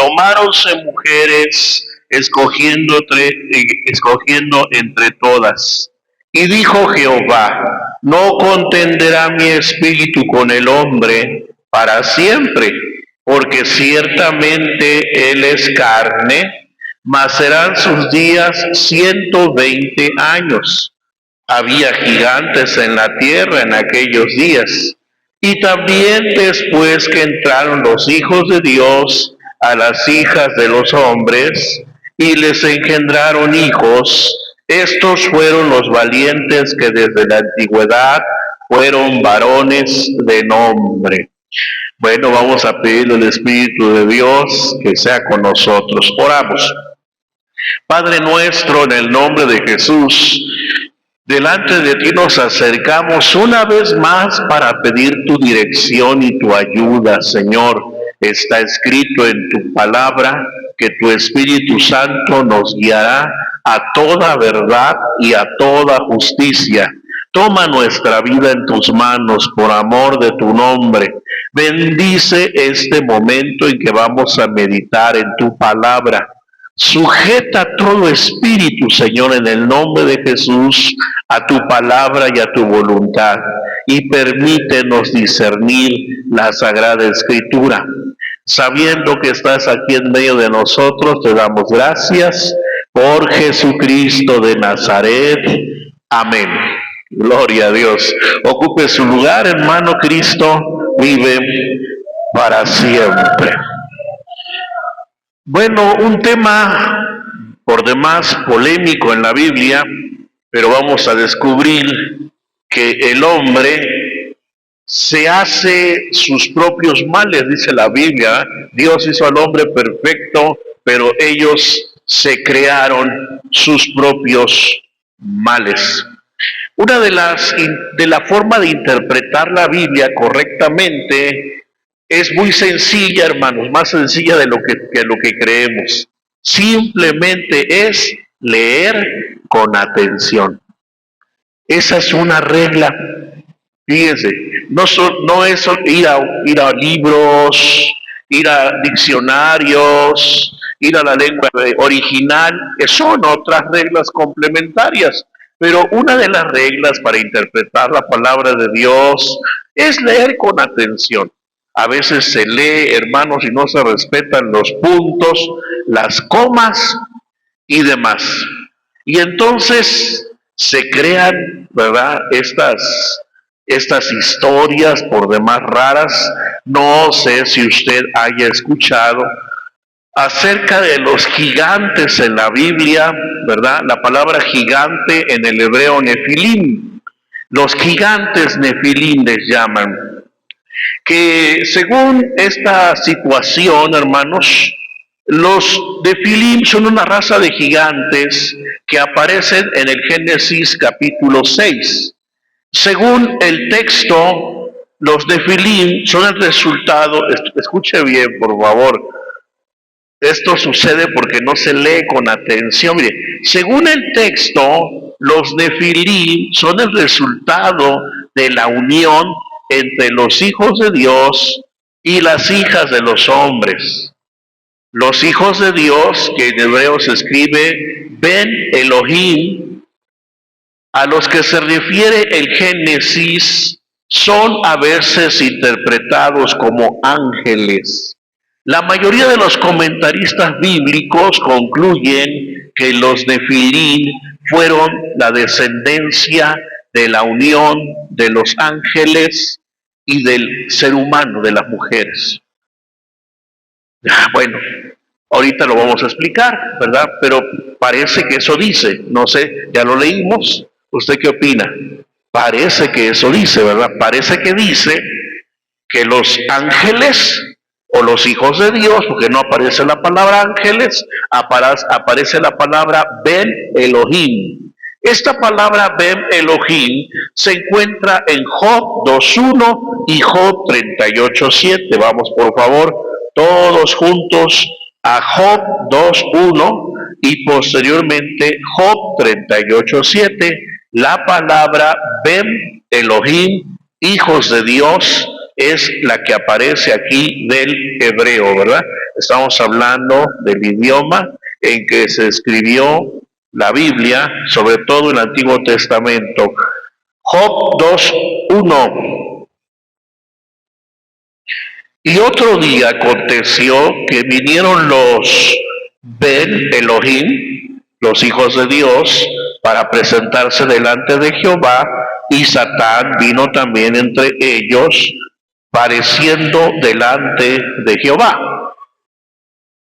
tomáronse mujeres, escogiendo entre todas. Y dijo Jehová: no contenderá mi espíritu con el hombre para siempre, porque ciertamente él es carne, mas serán sus días 120 años. Había gigantes en la tierra en aquellos días. Y también después que entraron los hijos de Dios a las hijas de los hombres y les engendraron hijos, estos fueron los valientes que desde la antigüedad fueron varones de nombre. Bueno, vamos a pedirle al Espíritu de Dios que sea con nosotros. Oramos. Padre nuestro, en el nombre de Jesús, delante de ti nos acercamos una vez más para pedir tu dirección y tu ayuda, Señor. Está escrito en tu palabra que tu Espíritu Santo nos guiará a toda verdad y a toda justicia. Toma nuestra vida en tus manos por amor de tu nombre. Bendice este momento en que vamos a meditar en tu palabra. Sujeta todo espíritu, Señor, en el nombre de Jesús, a tu palabra y a tu voluntad, y permítenos discernir la Sagrada Escritura. Sabiendo que estás aquí en medio de nosotros, te damos gracias por Jesucristo de Nazaret. Amén. Gloria a Dios. Ocupe su lugar, hermano. Cristo vive para siempre. Bueno, un tema por demás polémico en la Biblia, pero vamos a descubrir que el hombre se hace sus propios males, dice la Biblia. Dios hizo al hombre perfecto, pero ellos se crearon sus propios males. Una de la forma de interpretar la Biblia correctamente es muy sencilla, hermanos, más sencilla de lo que creemos. Simplemente es leer con atención. Esa es una regla. Fíjense, no es ir a libros, ir a diccionarios, ir a la lengua original, que son otras reglas complementarias. Pero una de las reglas para interpretar la palabra de Dios es leer con atención. A veces se lee, hermanos, y no se respetan los puntos, las comas y demás. Y entonces se crean, ¿verdad?, estas historias por demás raras. No sé si usted haya escuchado acerca de los gigantes en la Biblia, ¿verdad? La palabra gigante en el hebreo nefilim. Los gigantes nefilim les llaman. Que según esta situación, hermanos, los nefilim son una raza de gigantes que aparecen en el Génesis capítulo 6. Según el texto, los nefilim son el resultado, escuche bien por favor, esto sucede porque no se lee con atención. Mire, según el texto, los nefilim son el resultado de la unión entre los hijos de Dios y las hijas de los hombres. Los hijos de Dios, que en hebreo se escribe Ben Elohim, a los que se refiere el Génesis, son a veces interpretados como ángeles. La mayoría de los comentaristas bíblicos concluyen que los nefilim fueron la descendencia de la unión de los ángeles y del ser humano, de las mujeres. Bueno, ahorita lo vamos a explicar, ¿verdad? Pero parece que eso dice, no sé, ya lo leímos. ¿Usted qué opina? Parece que eso dice, ¿verdad? Parece que dice que los ángeles o los hijos de Dios, porque no aparece la palabra ángeles, aparece la palabra Ben Elohim. Esta palabra Ben Elohim se encuentra en Job 2.1 y Job 38.7. Vamos, por favor, todos juntos a Job 2.1 y posteriormente Job 38.7. La palabra Ben Elohim, hijos de Dios, es la que aparece aquí del hebreo, ¿verdad? Estamos hablando del idioma en que se escribió la Biblia, sobre todo el Antiguo Testamento. Job 2:1. Y otro día aconteció que vinieron los Ben Elohim, los hijos de Dios, para presentarse delante de Jehová, y Satán vino también entre ellos, pareciendo delante de Jehová.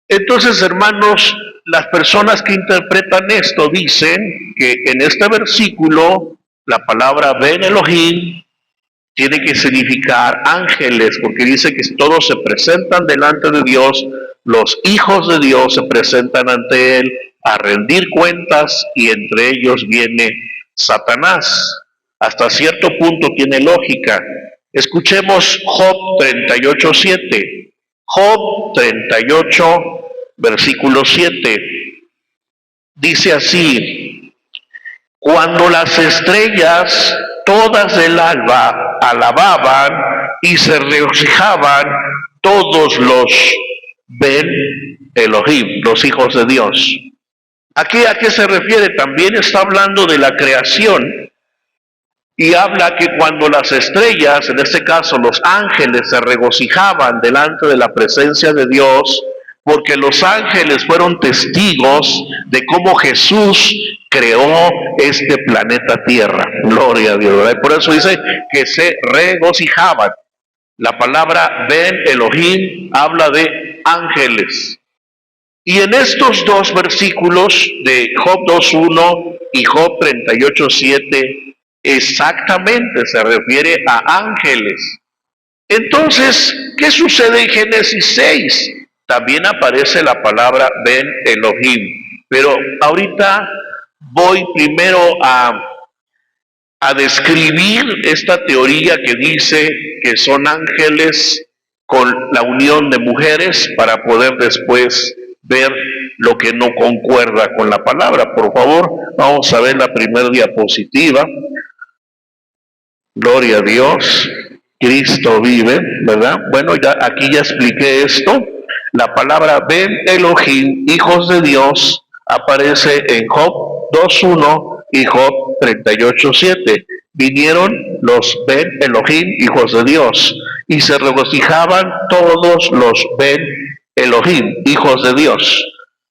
Entonces, hermanos, las personas que interpretan esto dicen que en este versículo la palabra Ben Elohim tiene que significar ángeles, porque dice que todos se presentan delante de Dios, los hijos de Dios se presentan ante Él a rendir cuentas, y entre ellos viene Satanás. Hasta cierto punto tiene lógica. Escuchemos Job 38:7. Job 38, versículo 7. Dice así: cuando las estrellas todas del alba alababan y se regocijaban todos los Ben Elohim, los hijos de Dios. ¿Aquí a qué se refiere? También está hablando de la creación, y habla que cuando las estrellas, en este caso los ángeles, se regocijaban delante de la presencia de Dios, porque los ángeles fueron testigos de cómo Jesús creó este planeta Tierra. Gloria a Dios, ¿verdad? Y por eso dice que se regocijaban. La palabra Ben Elohim habla de ángeles. Y en estos dos versículos de Job 2:1 y Job 38:7, exactamente se refiere a ángeles. Entonces, ¿qué sucede en Génesis 6? También aparece la palabra Ben Elohim. Pero ahorita voy primero a describir esta teoría que dice que son ángeles con la unión de mujeres, para poder después ver lo que no concuerda con la palabra. Por favor, vamos a ver la primera diapositiva. Gloria a Dios, Cristo vive, ¿verdad? Bueno, ya aquí ya expliqué esto. La palabra Ben Elohim, hijos de Dios, aparece en Job 2:1 y Job 38:7. Vinieron los Ben Elohim, hijos de Dios, y se regocijaban todos los Ben Elohim, hijos de Dios.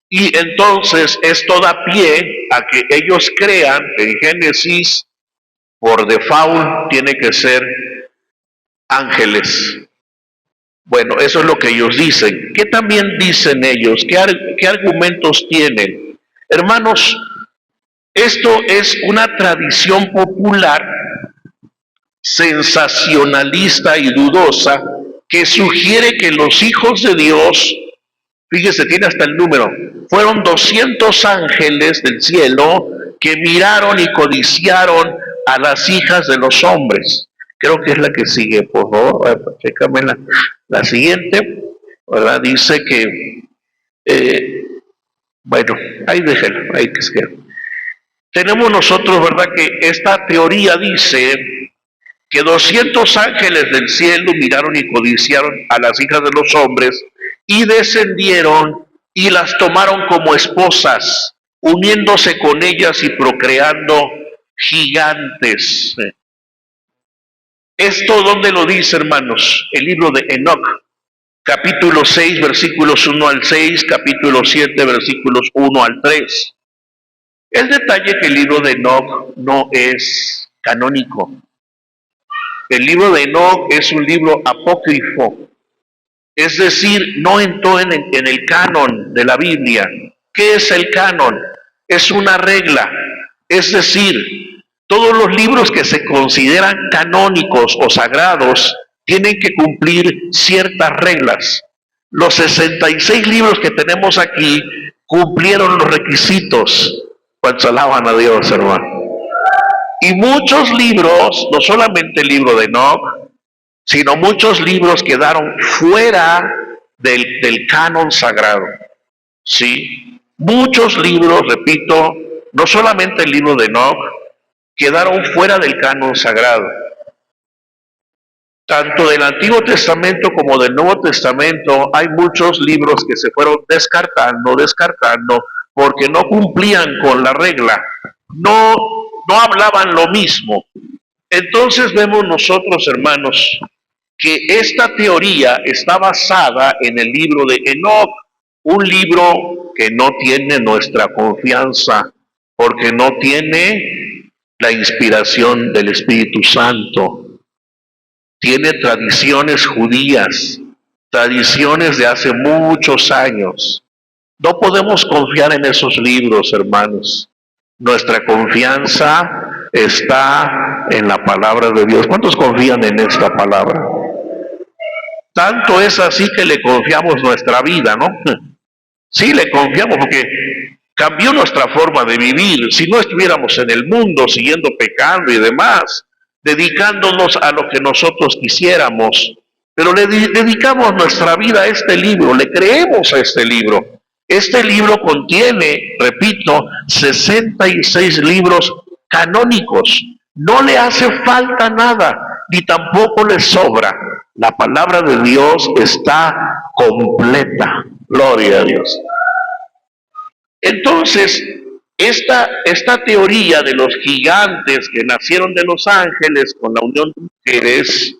Y entonces esto da pie a que ellos crean que en Génesis, por default, tiene que ser ángeles. Bueno, eso es lo que ellos dicen. ¿Qué también dicen ellos? ¿Qué argumentos tienen? Hermanos, esto es una tradición popular, sensacionalista y dudosa, que sugiere que los hijos de Dios, fíjese, tiene hasta el número, fueron 200 ángeles del cielo que miraron y codiciaron a las hijas de los hombres. Creo que es la que sigue, por favor, chécame la siguiente, ¿verdad? Dice que, bueno, ahí déjenlo, ahí que se. Tenemos nosotros, ¿verdad?, que esta teoría dice que 200 ángeles del cielo miraron y codiciaron a las hijas de los hombres, y descendieron y las tomaron como esposas, uniéndose con ellas y procreando gigantes. ¿Esto dónde lo dice, hermanos? El libro de Enoc, capítulo 6, versículos 1 al 6, capítulo 7, versículos 1 al 3. El detalle que el libro de Enoc no es canónico. El libro de Enoc es un libro apócrifo, es decir, no entró en el canon de la Biblia. ¿Qué es el canon? Es una regla, es decir, todos los libros que se consideran canónicos o sagrados tienen que cumplir ciertas reglas. Los 66 libros que tenemos aquí cumplieron los requisitos. Pues alaban a Dios, hermano. Y muchos libros, no solamente el libro de Enoc, sino muchos libros quedaron fuera del canon sagrado. Sí, muchos libros, repito, no solamente el libro de Enoc, quedaron fuera del canon sagrado. Tanto del Antiguo Testamento como del Nuevo Testamento hay muchos libros que se fueron descartando, porque no cumplían con la regla, no, no hablaban lo mismo. Entonces vemos nosotros, hermanos, que esta teoría está basada en el libro de Enoc, un libro que no tiene nuestra confianza, porque no tiene la inspiración del Espíritu Santo. Tiene tradiciones judías, tradiciones de hace muchos años. No podemos confiar en esos libros, hermanos. Nuestra confianza está en la palabra de Dios. ¿Cuántos confían en esta palabra? Tanto es así que le confiamos nuestra vida, ¿no? Sí, le confiamos porque cambió nuestra forma de vivir. Si no estuviéramos en el mundo siguiendo pecando y demás, dedicándonos a lo que nosotros quisiéramos, pero le dedicamos nuestra vida a este libro, le creemos a este libro. Este libro contiene, repito, 66 libros canónicos. No le hace falta nada, ni tampoco le sobra. La palabra de Dios está completa. Gloria a Dios. Entonces, esta teoría de los gigantes que nacieron de los ángeles con la unión de mujeres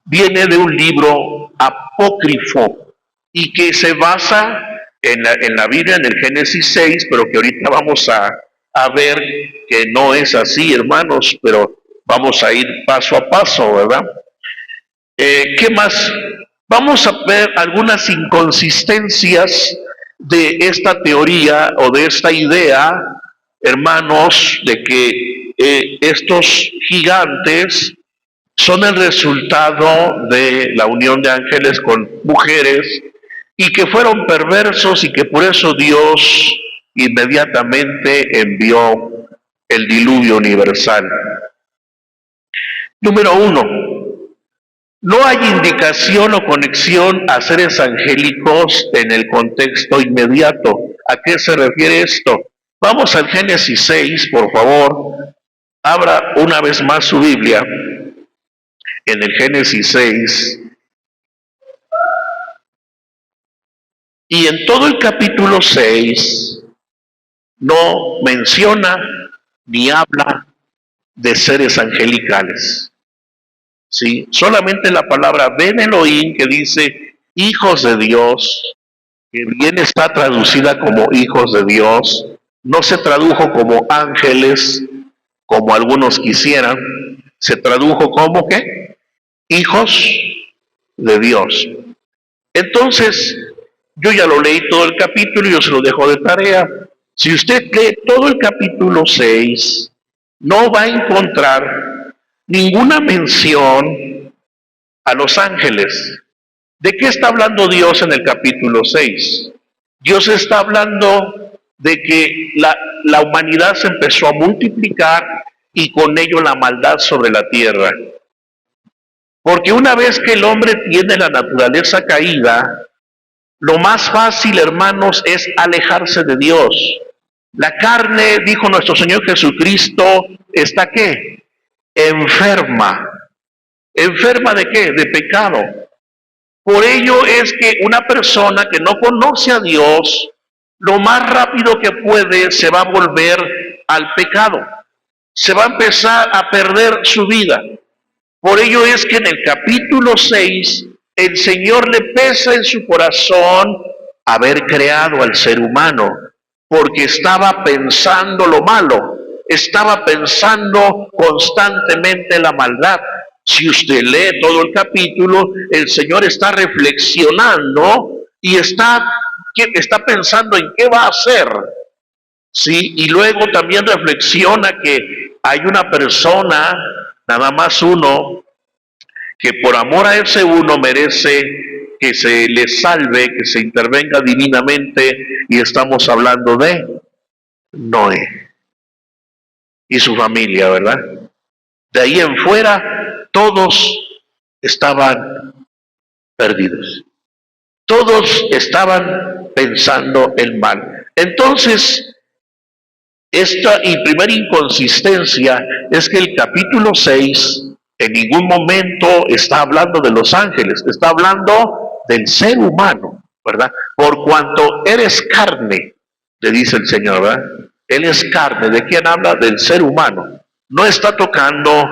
viene de un libro apócrifo y que se basa en la Biblia, en el Génesis 6, pero que ahorita vamos a ver que no es así, hermanos, pero vamos a ir paso a paso, ¿verdad? ¿Qué más? Vamos a ver algunas inconsistencias de esta teoría o de esta idea, hermanos, de que estos gigantes son el resultado de la unión de ángeles con mujeres y que fueron perversos y que por eso Dios inmediatamente envió el diluvio universal. Número 1. No hay indicación o conexión a seres angélicos en el contexto inmediato. ¿A qué se refiere esto? Vamos al Génesis 6, por favor. Abra una vez más su Biblia en el Génesis 6. Y en todo el capítulo 6 no menciona ni habla de seres angelicales. ¿Sí? Solamente la palabra Ben Elohim, que dice hijos de Dios, que bien está traducida como hijos de Dios, no se tradujo como ángeles, como algunos quisieran, se tradujo como ¿qué? Hijos de Dios. Entonces, yo ya lo leí todo el capítulo y yo se lo dejo de tarea. Si usted lee todo el capítulo 6, no va a encontrar ninguna mención a los ángeles. ¿De qué está hablando Dios en el capítulo 6? Dios está hablando de que la humanidad se empezó a multiplicar y con ello la maldad sobre la tierra. Porque una vez que el hombre tiene la naturaleza caída, lo más fácil, hermanos, es alejarse de Dios. La carne, dijo nuestro Señor Jesucristo, ¿está qué? Enferma. ¿Enferma de qué? De pecado. Por ello es que una persona que no conoce a Dios, lo más rápido que puede se va a volver al pecado. Se va a empezar a perder su vida. Por ello es que en el capítulo 6, el Señor le pesa en su corazón haber creado al ser humano, porque estaba pensando lo malo, estaba pensando constantemente la maldad. Si usted lee todo el capítulo, el Señor está reflexionando y está pensando en qué va a hacer. ¿Sí? Y luego también reflexiona que hay una persona, nada más uno, que por amor a ese uno merece que se le salve, que se intervenga divinamente, y estamos hablando de Noé y su familia, ¿verdad? De ahí en fuera, todos estaban perdidos. Todos estaban pensando el mal. Entonces, esta y primera inconsistencia es que el capítulo 6 En ningún momento está hablando de los ángeles, está hablando del ser humano, ¿verdad? Por cuanto eres carne, le dice el Señor, ¿verdad? Él es carne. ¿De quién habla? Del ser humano. No está tocando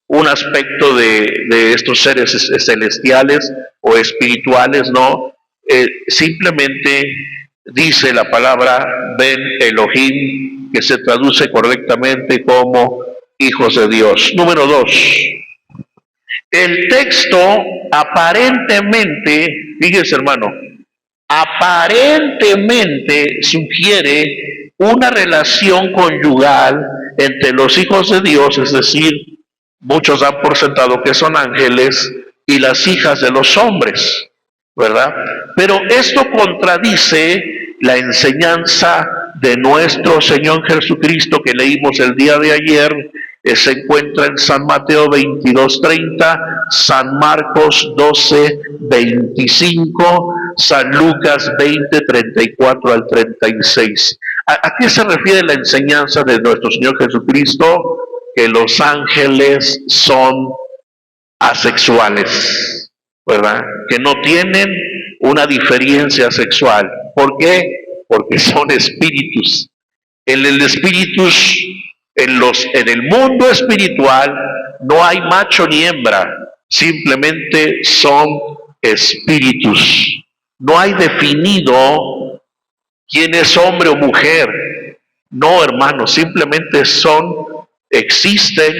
un aspecto de estos seres celestiales o espirituales, no. Simplemente dice la palabra Ben Elohim, que se traduce correctamente como hijos de Dios. Número 2. El texto aparentemente, fíjese hermano, aparentemente sugiere una relación conyugal entre los hijos de Dios, es decir, muchos dan por sentado que son ángeles, y las hijas de los hombres, ¿verdad? Pero esto contradice la enseñanza de nuestro Señor Jesucristo que leímos el día de ayer. Se encuentra en San Mateo 22:30, San Marcos 12:25, San Lucas 20:34 al 36. ¿A qué se refiere la enseñanza de nuestro Señor Jesucristo? Que los ángeles son asexuales, ¿verdad? Que no tienen una diferencia sexual. ¿Por qué? Porque son espíritus. En el espíritus, en el mundo espiritual, no hay macho ni hembra, simplemente son espíritus. No hay definido quién es hombre o mujer. No, hermano, simplemente existen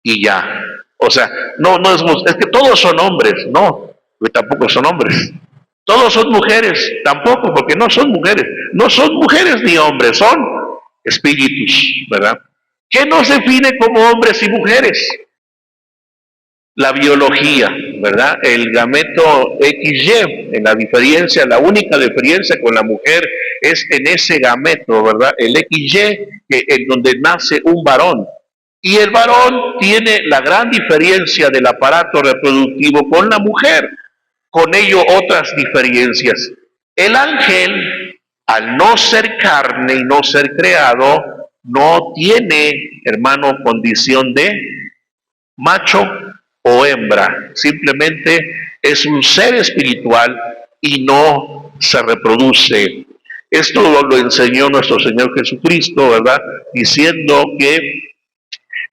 y ya. O sea, no es que todos son hombres, no, tampoco son hombres. Todos son mujeres, tampoco, porque no son mujeres. No son mujeres ni hombres, son espíritus, ¿verdad? ¿Qué nos define como hombres y mujeres? La biología, ¿verdad? El gameto XY, en la diferencia, la única diferencia con la mujer es en ese gameto, ¿verdad? El XY, en donde nace un varón. Y el varón tiene la gran diferencia del aparato reproductivo con la mujer, con ello otras diferencias. El ángel, al no ser carne y no ser creado, no tiene, hermano, condición de macho o hembra, simplemente es un ser espiritual y no se reproduce. Esto lo enseñó nuestro Señor Jesucristo, ¿verdad? Diciendo que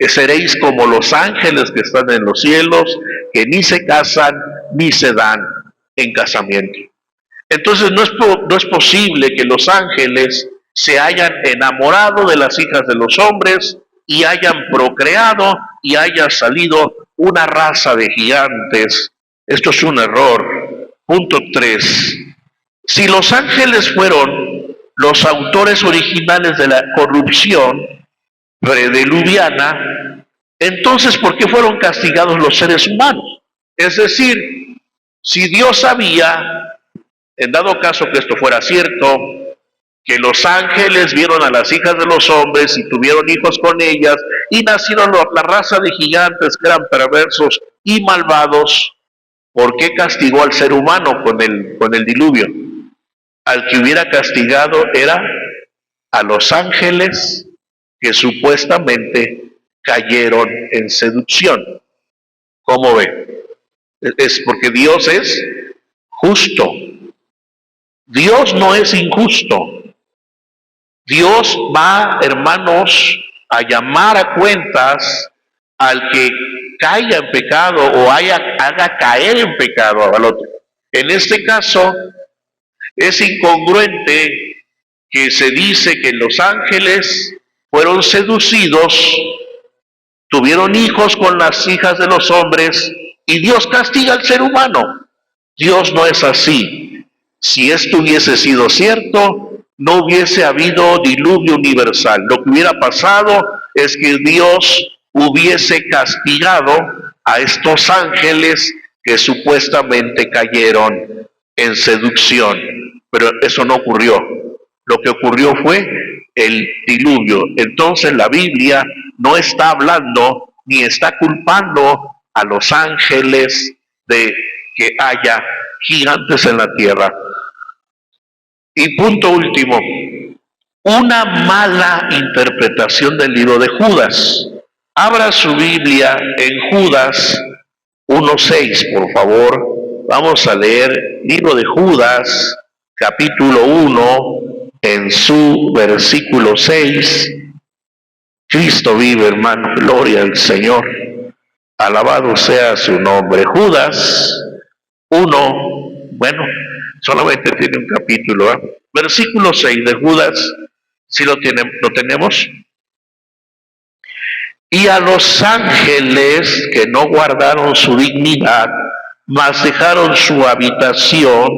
seréis como los ángeles que están en los cielos, que ni se casan ni se dan en casamiento. Entonces no es posible que los ángeles se hayan enamorado de las hijas de los hombres y hayan procreado y haya salido una raza de gigantes. Esto es un error. Punto 3. Si los ángeles fueron los autores originales de la corrupción predediluviana, entonces ¿por qué fueron castigados los seres humanos? Es decir, si Dios sabía, en dado caso que esto fuera cierto, que los ángeles vieron a las hijas de los hombres y tuvieron hijos con ellas, y nacieron la raza de gigantes que eran perversos y malvados, ¿por qué castigó al ser humano con el diluvio? Al que hubiera castigado era a los ángeles que supuestamente cayeron en seducción. ¿Cómo ve? Es porque Dios es justo. Dios no es injusto. Dios va, hermanos, a llamar a cuentas al que caiga en pecado o haga caer en pecado al otro. En este caso, es incongruente que se dice que los ángeles fueron seducidos, tuvieron hijos con las hijas de los hombres y Dios castiga al ser humano. Dios no es así. Si esto hubiese sido cierto, no hubiese habido diluvio universal. Lo que hubiera pasado es que Dios hubiese castigado a estos ángeles que supuestamente cayeron en seducción. Pero eso no ocurrió. Lo que ocurrió fue el diluvio. Entonces la Biblia no está hablando ni está culpando a los ángeles de que haya gigantes en la tierra. Y punto último, una mala interpretación del libro de Judas. Abra su Biblia en Judas 1:6, por favor. Vamos a leer libro de Judas, capítulo 1, en su versículo 6. Cristo vive, hermano, gloria al Señor. Alabado sea su nombre. Judas 1, bueno, solamente tiene un capítulo, ¿eh? Versículo 6 de Judas, si lo tenemos. Y a los ángeles que no guardaron su dignidad, mas dejaron su habitación,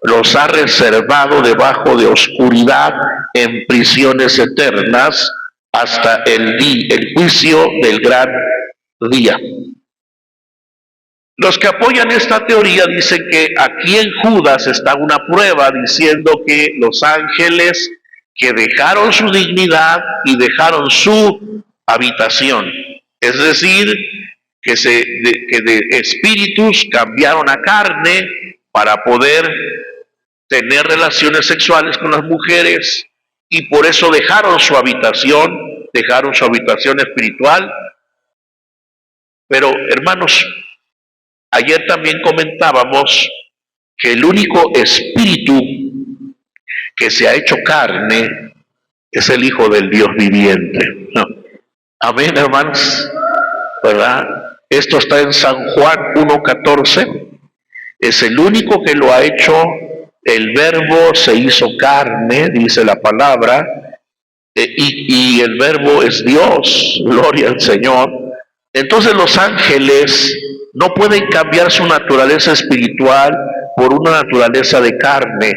los ha reservado debajo de oscuridad en prisiones eternas hasta el juicio del gran día. Los que apoyan esta teoría dicen que aquí en Judas está una prueba diciendo que los ángeles que dejaron su dignidad y dejaron su habitación, es decir, que de espíritus cambiaron a carne para poder tener relaciones sexuales con las mujeres, y por eso dejaron su habitación espiritual. Pero hermanos, ayer también comentábamos que el único espíritu que se ha hecho carne es el Hijo del Dios viviente. No. Amén, hermanos, ¿verdad? Esto está en San Juan 1:14. Es el único que lo ha hecho. El Verbo se hizo carne, dice la palabra, y el Verbo es Dios, gloria al Señor. Entonces los ángeles no pueden cambiar su naturaleza espiritual por una naturaleza de carne.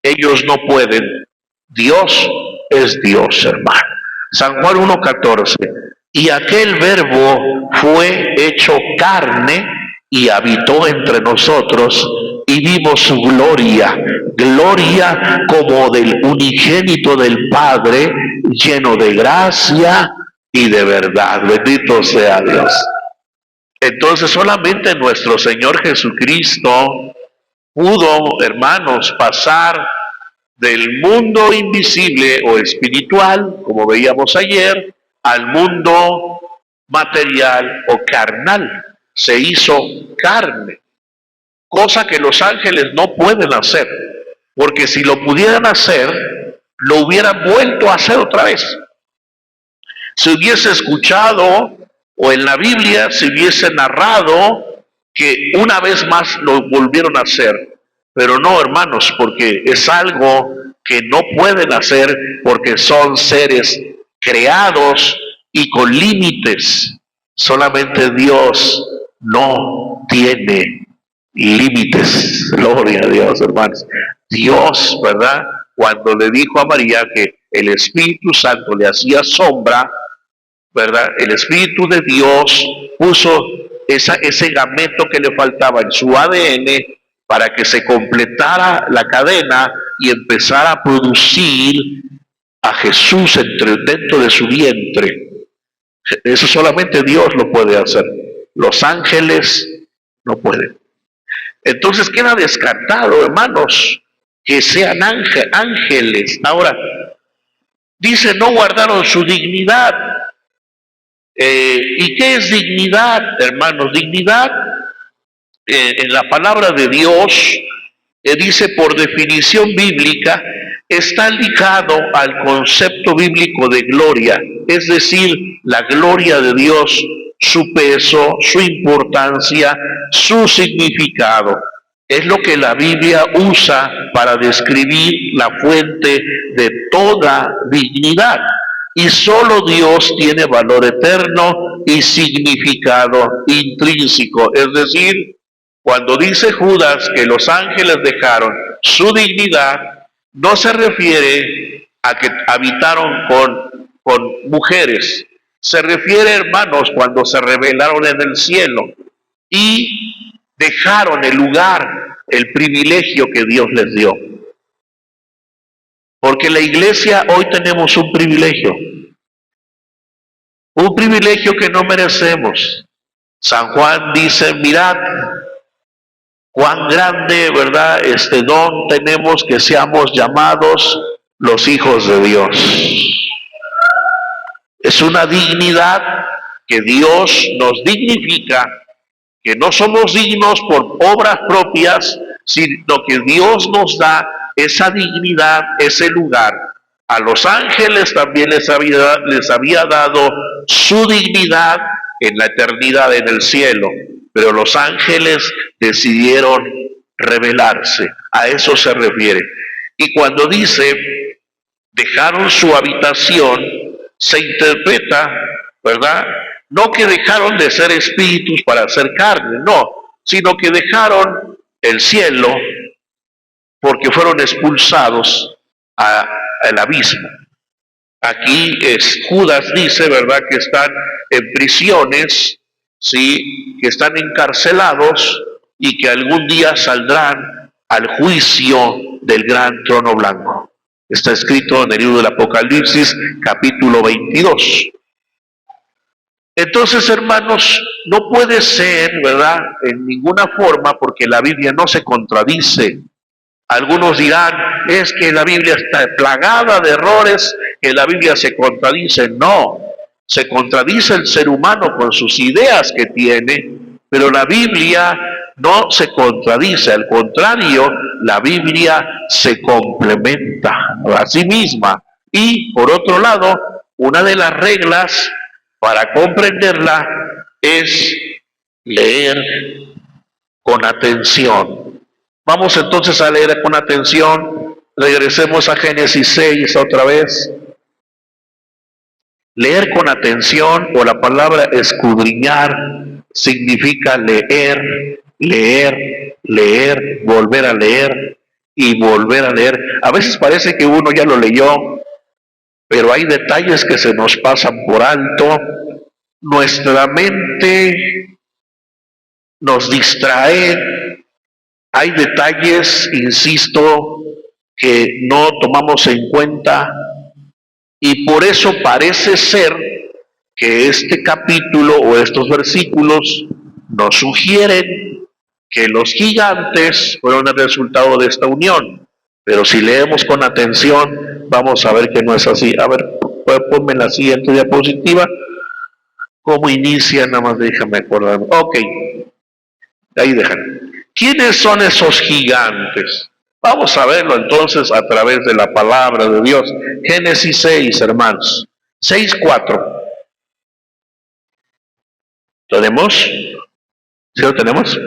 Ellos no pueden. Dios es Dios, hermano. San Juan 1:14. Y aquel Verbo fue hecho carne y habitó entre nosotros, y vimos su gloria, gloria como del unigénito del Padre, lleno de gracia y de verdad. Bendito sea Dios. Entonces solamente nuestro Señor Jesucristo pudo, hermanos, pasar del mundo invisible o espiritual, como veíamos ayer, al mundo material o carnal. Se hizo carne, cosa que los ángeles no pueden hacer, porque si lo pudieran hacer, lo hubieran vuelto a hacer otra vez. Se hubiese escuchado, o en la Biblia se hubiese narrado que una vez más lo volvieron a hacer, pero no, hermanos, porque es algo que no pueden hacer, porque son seres creados y con límites. Solamente Dios no tiene límites. Gloria a Dios, hermanos. Dios, ¿verdad? Cuando le dijo a María que el Espíritu Santo le hacía sombra, ¿verdad? El Espíritu de Dios puso ese gameto que le faltaba en su ADN para que se completara la cadena y empezara a producir a Jesús dentro de su vientre. Eso solamente Dios lo puede hacer. Los ángeles no pueden. Entonces queda descartado, hermanos, que sean ángeles. Ahora, dice, no guardaron su dignidad. ¿Y qué es dignidad, hermanos? Dignidad, en la palabra de Dios, dice por definición bíblica, está ligado al concepto bíblico de gloria, es decir, la gloria de Dios, su peso, su importancia, su significado. Es lo que la Biblia usa para describir la fuente de toda dignidad. Y solo Dios tiene valor eterno y significado intrínseco. Es decir, cuando dice Judas que los ángeles dejaron su dignidad, no se refiere a que habitaron con mujeres. Se refiere, hermanos, cuando se rebelaron en el cielo y dejaron el lugar, el privilegio que Dios les dio. Porque la iglesia hoy tenemos un privilegio que no merecemos. San Juan dice, mirad cuán grande, ¿verdad?, este don tenemos, que seamos llamados los hijos de Dios. Es una dignidad que Dios nos dignifica, que no somos dignos por obras propias, sino que Dios nos da esa dignidad, ese lugar. A los ángeles también les había dado su dignidad en la eternidad en el cielo, pero los ángeles decidieron rebelarse. A eso se refiere. Y cuando dice dejaron su habitación, se interpreta, ¿verdad? No que dejaron de ser espíritus para ser carne, no, sino que dejaron el cielo porque fueron expulsados al abismo. Aquí Judas dice, ¿verdad?, que están en prisiones, ¿sí?, que están encarcelados y que algún día saldrán al juicio del gran trono blanco. Está escrito en el libro del Apocalipsis, capítulo 22. Entonces, hermanos, no puede ser, ¿verdad?, en ninguna forma, porque la Biblia no se contradice. Algunos dirán, es que la Biblia está plagada de errores, que la Biblia se contradice. No, se contradice el ser humano con sus ideas que tiene, pero la Biblia no se contradice, al contrario, la Biblia se complementa a sí misma. Y, por otro lado, una de las reglas para comprenderla es leer con atención. Vamos entonces a leer con atención. Regresemos a Génesis 6 otra vez. Leer con atención, o la palabra escudriñar, significa leer, leer, leer, volver a leer y volver a leer. A veces parece que uno ya lo leyó, pero hay detalles que se nos pasan por alto. Nuestra mente nos distrae. Hay detalles, insisto, que no tomamos en cuenta, y por eso parece ser que este capítulo o estos versículos nos sugieren que los gigantes fueron el resultado de esta unión. Pero si leemos con atención, vamos a ver que no es así. A ver, ponme la siguiente diapositiva. ¿Cómo inicia? Nada más déjame acordarme. Ok, ahí dejan. ¿Quiénes son esos gigantes? Vamos a verlo entonces a través de la palabra de Dios. Génesis 6, hermanos. 6:4. ¿Tenemos? ¿Sí lo tenemos?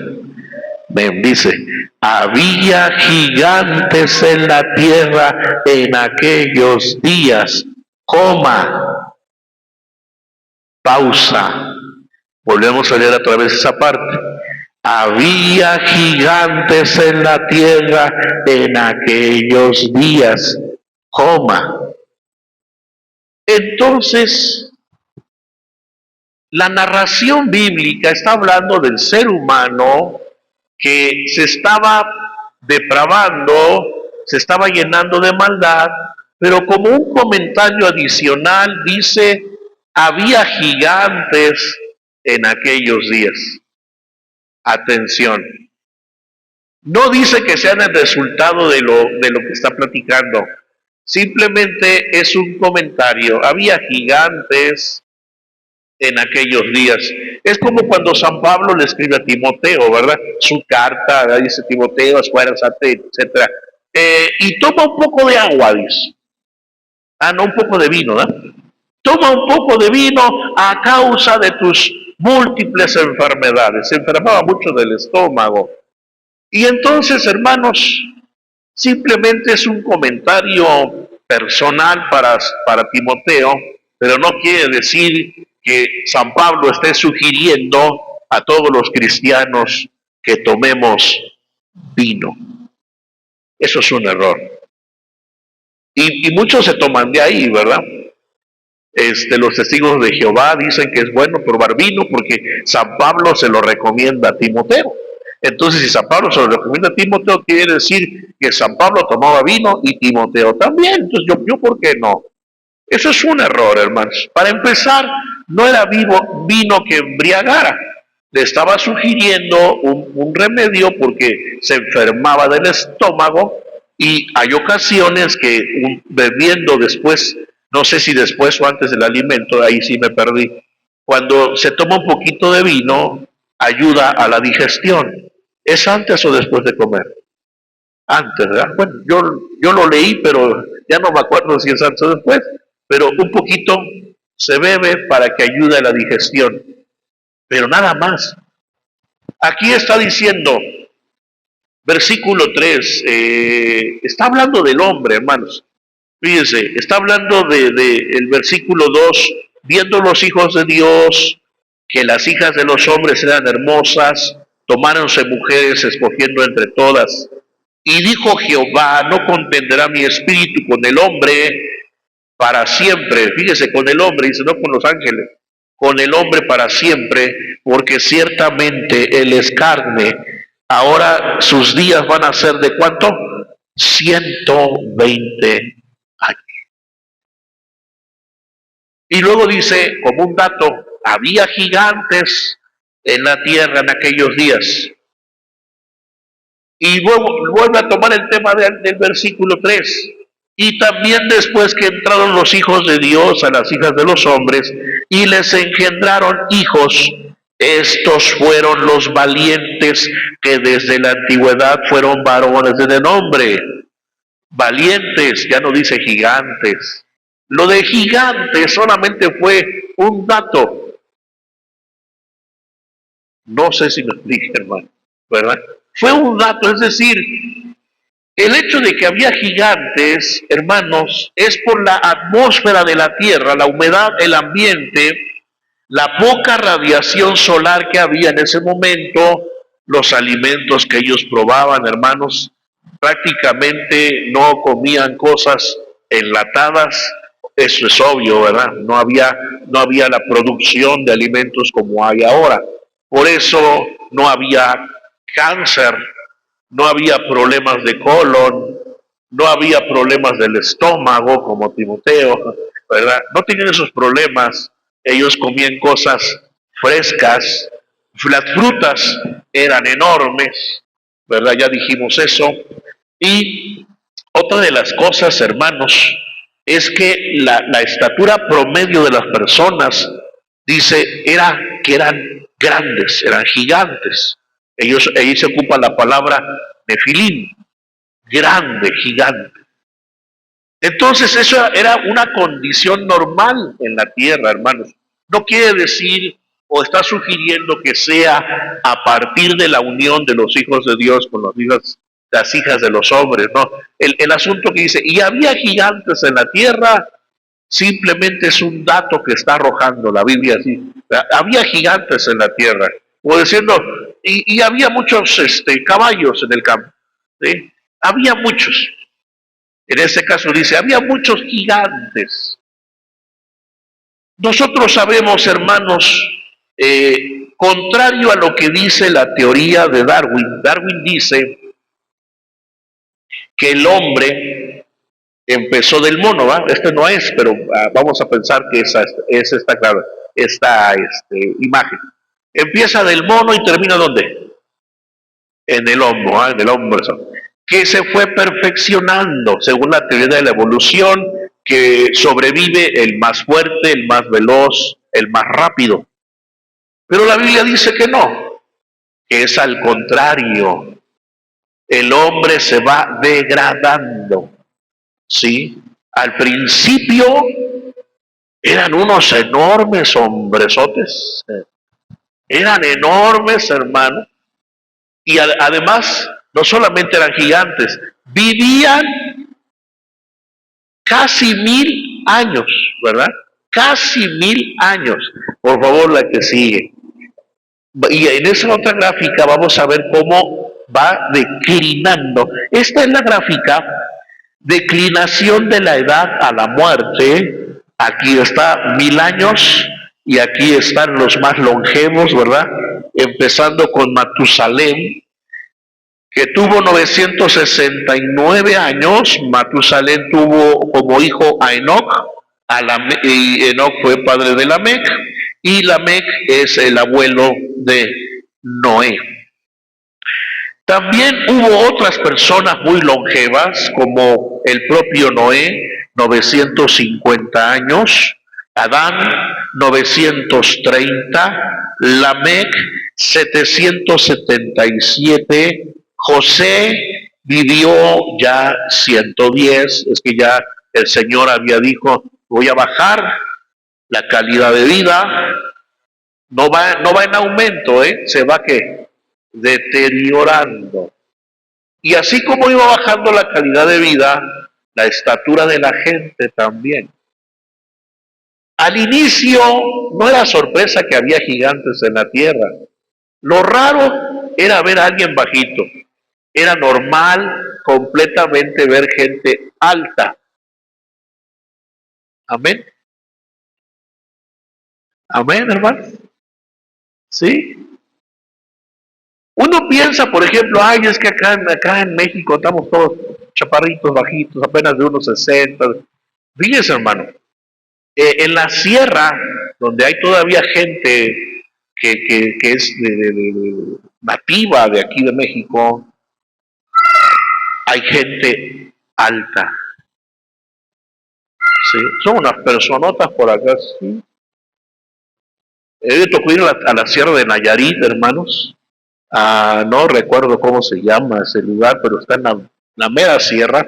Ven, dice, había gigantes en la tierra en aquellos días, pausa. Volvemos a leer a través de esa parte. Había gigantes en la tierra en aquellos días, Entonces, la narración bíblica está hablando del ser humano que se estaba depravando, se estaba llenando de maldad, pero como un comentario adicional dice, había gigantes en aquellos días. Atención, no dice que sean el resultado de lo que está platicando, simplemente es un comentario. Había gigantes en aquellos días. Es como cuando San Pablo le escribe a Timoteo, ¿verdad? Su carta, dice Timoteo, esfuérzate, etc. Y toma un poco de agua, dice. No, un poco de vino, ¿verdad? Toma un poco de vino a causa de tus múltiples enfermedades. Se enfermaba mucho del estómago. Y entonces, hermanos, simplemente es un comentario personal para Timoteo, pero no quiere decir que San Pablo esté sugiriendo a todos los cristianos que tomemos vino. Eso es un error. Y muchos se toman de ahí, ¿verdad? Los testigos de Jehová dicen que es bueno probar vino porque San Pablo se lo recomienda a Timoteo. Entonces, si San Pablo se lo recomienda a Timoteo, quiere decir que San Pablo tomaba vino y Timoteo también. Entonces, yo ¿por qué no? Eso es un error, hermanos. Para empezar, no era vino que embriagara. Le estaba sugiriendo un remedio porque se enfermaba del estómago, y hay ocasiones que bebiendo después, no sé si después o antes del alimento, ahí sí me perdí, Cuando se toma un poquito de vino, ayuda a la digestión. ¿Es antes o después de comer? Antes, ¿verdad? Bueno, yo lo leí, pero ya no me acuerdo si es antes o después, pero un poquito se bebe para que ayude a la digestión, pero nada más. Aquí está diciendo, versículo 3, está hablando del hombre, hermanos. Fíjense, está hablando de el versículo 2, viendo los hijos de Dios, que las hijas de los hombres eran hermosas, tomáronse mujeres escogiendo entre todas. Y dijo Jehová, no contenderá mi espíritu con el hombre para siempre. Fíjese, con el hombre, dice, no con los ángeles, con el hombre para siempre, porque ciertamente él es carne. Ahora sus días van a ser ¿de cuánto? 120 años. Y luego dice, como un dato, había gigantes en la tierra en aquellos días. Y vuelve a tomar el tema del versículo 3. Y también después que entraron los hijos de Dios a las hijas de los hombres y les engendraron hijos, estos fueron los valientes que desde la antigüedad fueron varones de nombre. Valientes, ya no dice gigantes. Lo de gigantes solamente fue un dato. No sé si me expliqué, hermano, ¿verdad? Fue un dato, es decir, el hecho de que había gigantes, hermanos, es por la atmósfera de la tierra, la humedad, el ambiente, la poca radiación solar que había en ese momento, los alimentos que ellos probaban, hermanos, prácticamente no comían cosas enlatadas, eso es obvio, ¿verdad? No había la producción de alimentos como hay ahora. Por eso no había cáncer, no había problemas de colon, no había problemas del estómago como Timoteo, ¿verdad? No tenían esos problemas, ellos comían cosas frescas, las frutas eran enormes, ¿verdad? Ya dijimos eso. Y otra de las cosas, hermanos, es que la estatura promedio de las personas, dice, era que eran grandes, eran gigantes. Ahí se ocupa la palabra nefilim, grande, gigante. Entonces eso era una condición normal en la tierra, hermanos. No quiere decir o está sugiriendo que sea a partir de la unión de los hijos de Dios con las hijas de los hombres, ¿no? El asunto que dice, y había gigantes en la tierra, simplemente es un dato que está arrojando la Biblia así. Había gigantes en la tierra, o diciendo, y había muchos caballos en el campo, ¿sí? Había muchos. En este caso dice, había muchos gigantes. Nosotros sabemos, hermanos, contrario a lo que dice la teoría de Darwin, Darwin dice que el hombre empezó del mono, ¿va? Este no es, pero vamos a pensar que esa está clara, esta imagen. Empieza del mono y termina ¿dónde? En el hombro, ¿ah? En el hombro. Que se fue perfeccionando según la teoría de la evolución, que sobrevive el más fuerte, el más veloz, el más rápido. Pero la Biblia dice que no, que es al contrario. El hombre se va degradando, ¿sí? Al principio eran unos enormes hombresotes, eran enormes, hermano, y además no solamente eran gigantes, vivían casi 1000 años, ¿verdad? Casi 1000 años. Por favor, la que sigue. Y en esa otra gráfica vamos a ver cómo va declinando. Esta es la gráfica, declinación de la edad a la muerte. Aquí está 1000 años y aquí están los más longevos, ¿verdad? Empezando con Matusalén, que tuvo 969 años. Matusalén tuvo como hijo a Enoc, y Enoc fue padre de Lamec, y Lamec es el abuelo de Noé. También hubo otras personas muy longevas, como el propio Noé, 950 años, Adán, 930, Lamec 777, José vivió ya 110, es que ya el Señor había dicho, voy a bajar la calidad de vida, no va en aumento, se va ¿qué? Deteriorando. Y así como iba bajando la calidad de vida, la estatura de la gente también. Al inicio no era sorpresa que había gigantes en la tierra. Lo raro era ver a alguien bajito. Era normal completamente ver gente alta. Amén. Amén, hermano. Sí. Uno piensa, por ejemplo, ay, es que acá en México estamos todos chaparritos, bajitos, apenas de unos 60. Fíjese, hermano, en la sierra, donde hay todavía gente que es nativa de aquí de México, hay gente alta. ¿Sí? Son unas personotas por acá. ¿Sí? Me tocó ir a la sierra de Nayarit, hermanos. No recuerdo cómo se llama ese lugar, pero está en la mera sierra.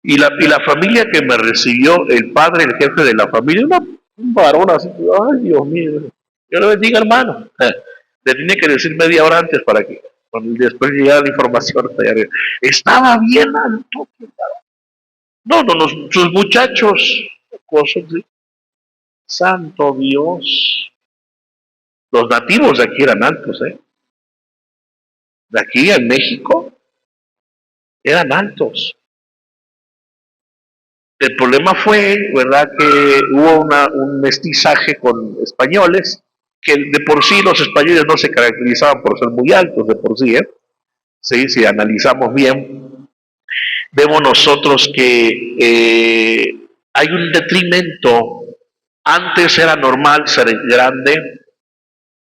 Y la familia que me recibió, el padre, el jefe de la familia, un varón así, ay Dios mío, yo le bendiga, hermano. Le tenía que decir media hora antes para que cuando después llegara la información, estaba bien alto. No, sus muchachos, cosas de santo Dios. Los nativos de aquí eran altos, de aquí en México eran altos. El problema fue, ¿verdad?, que hubo un mestizaje con españoles, que de por sí los españoles no se caracterizaban por ser muy altos, de por sí, ¿sí? Si analizamos bien, vemos nosotros que hay un detrimento. Antes era normal ser grande.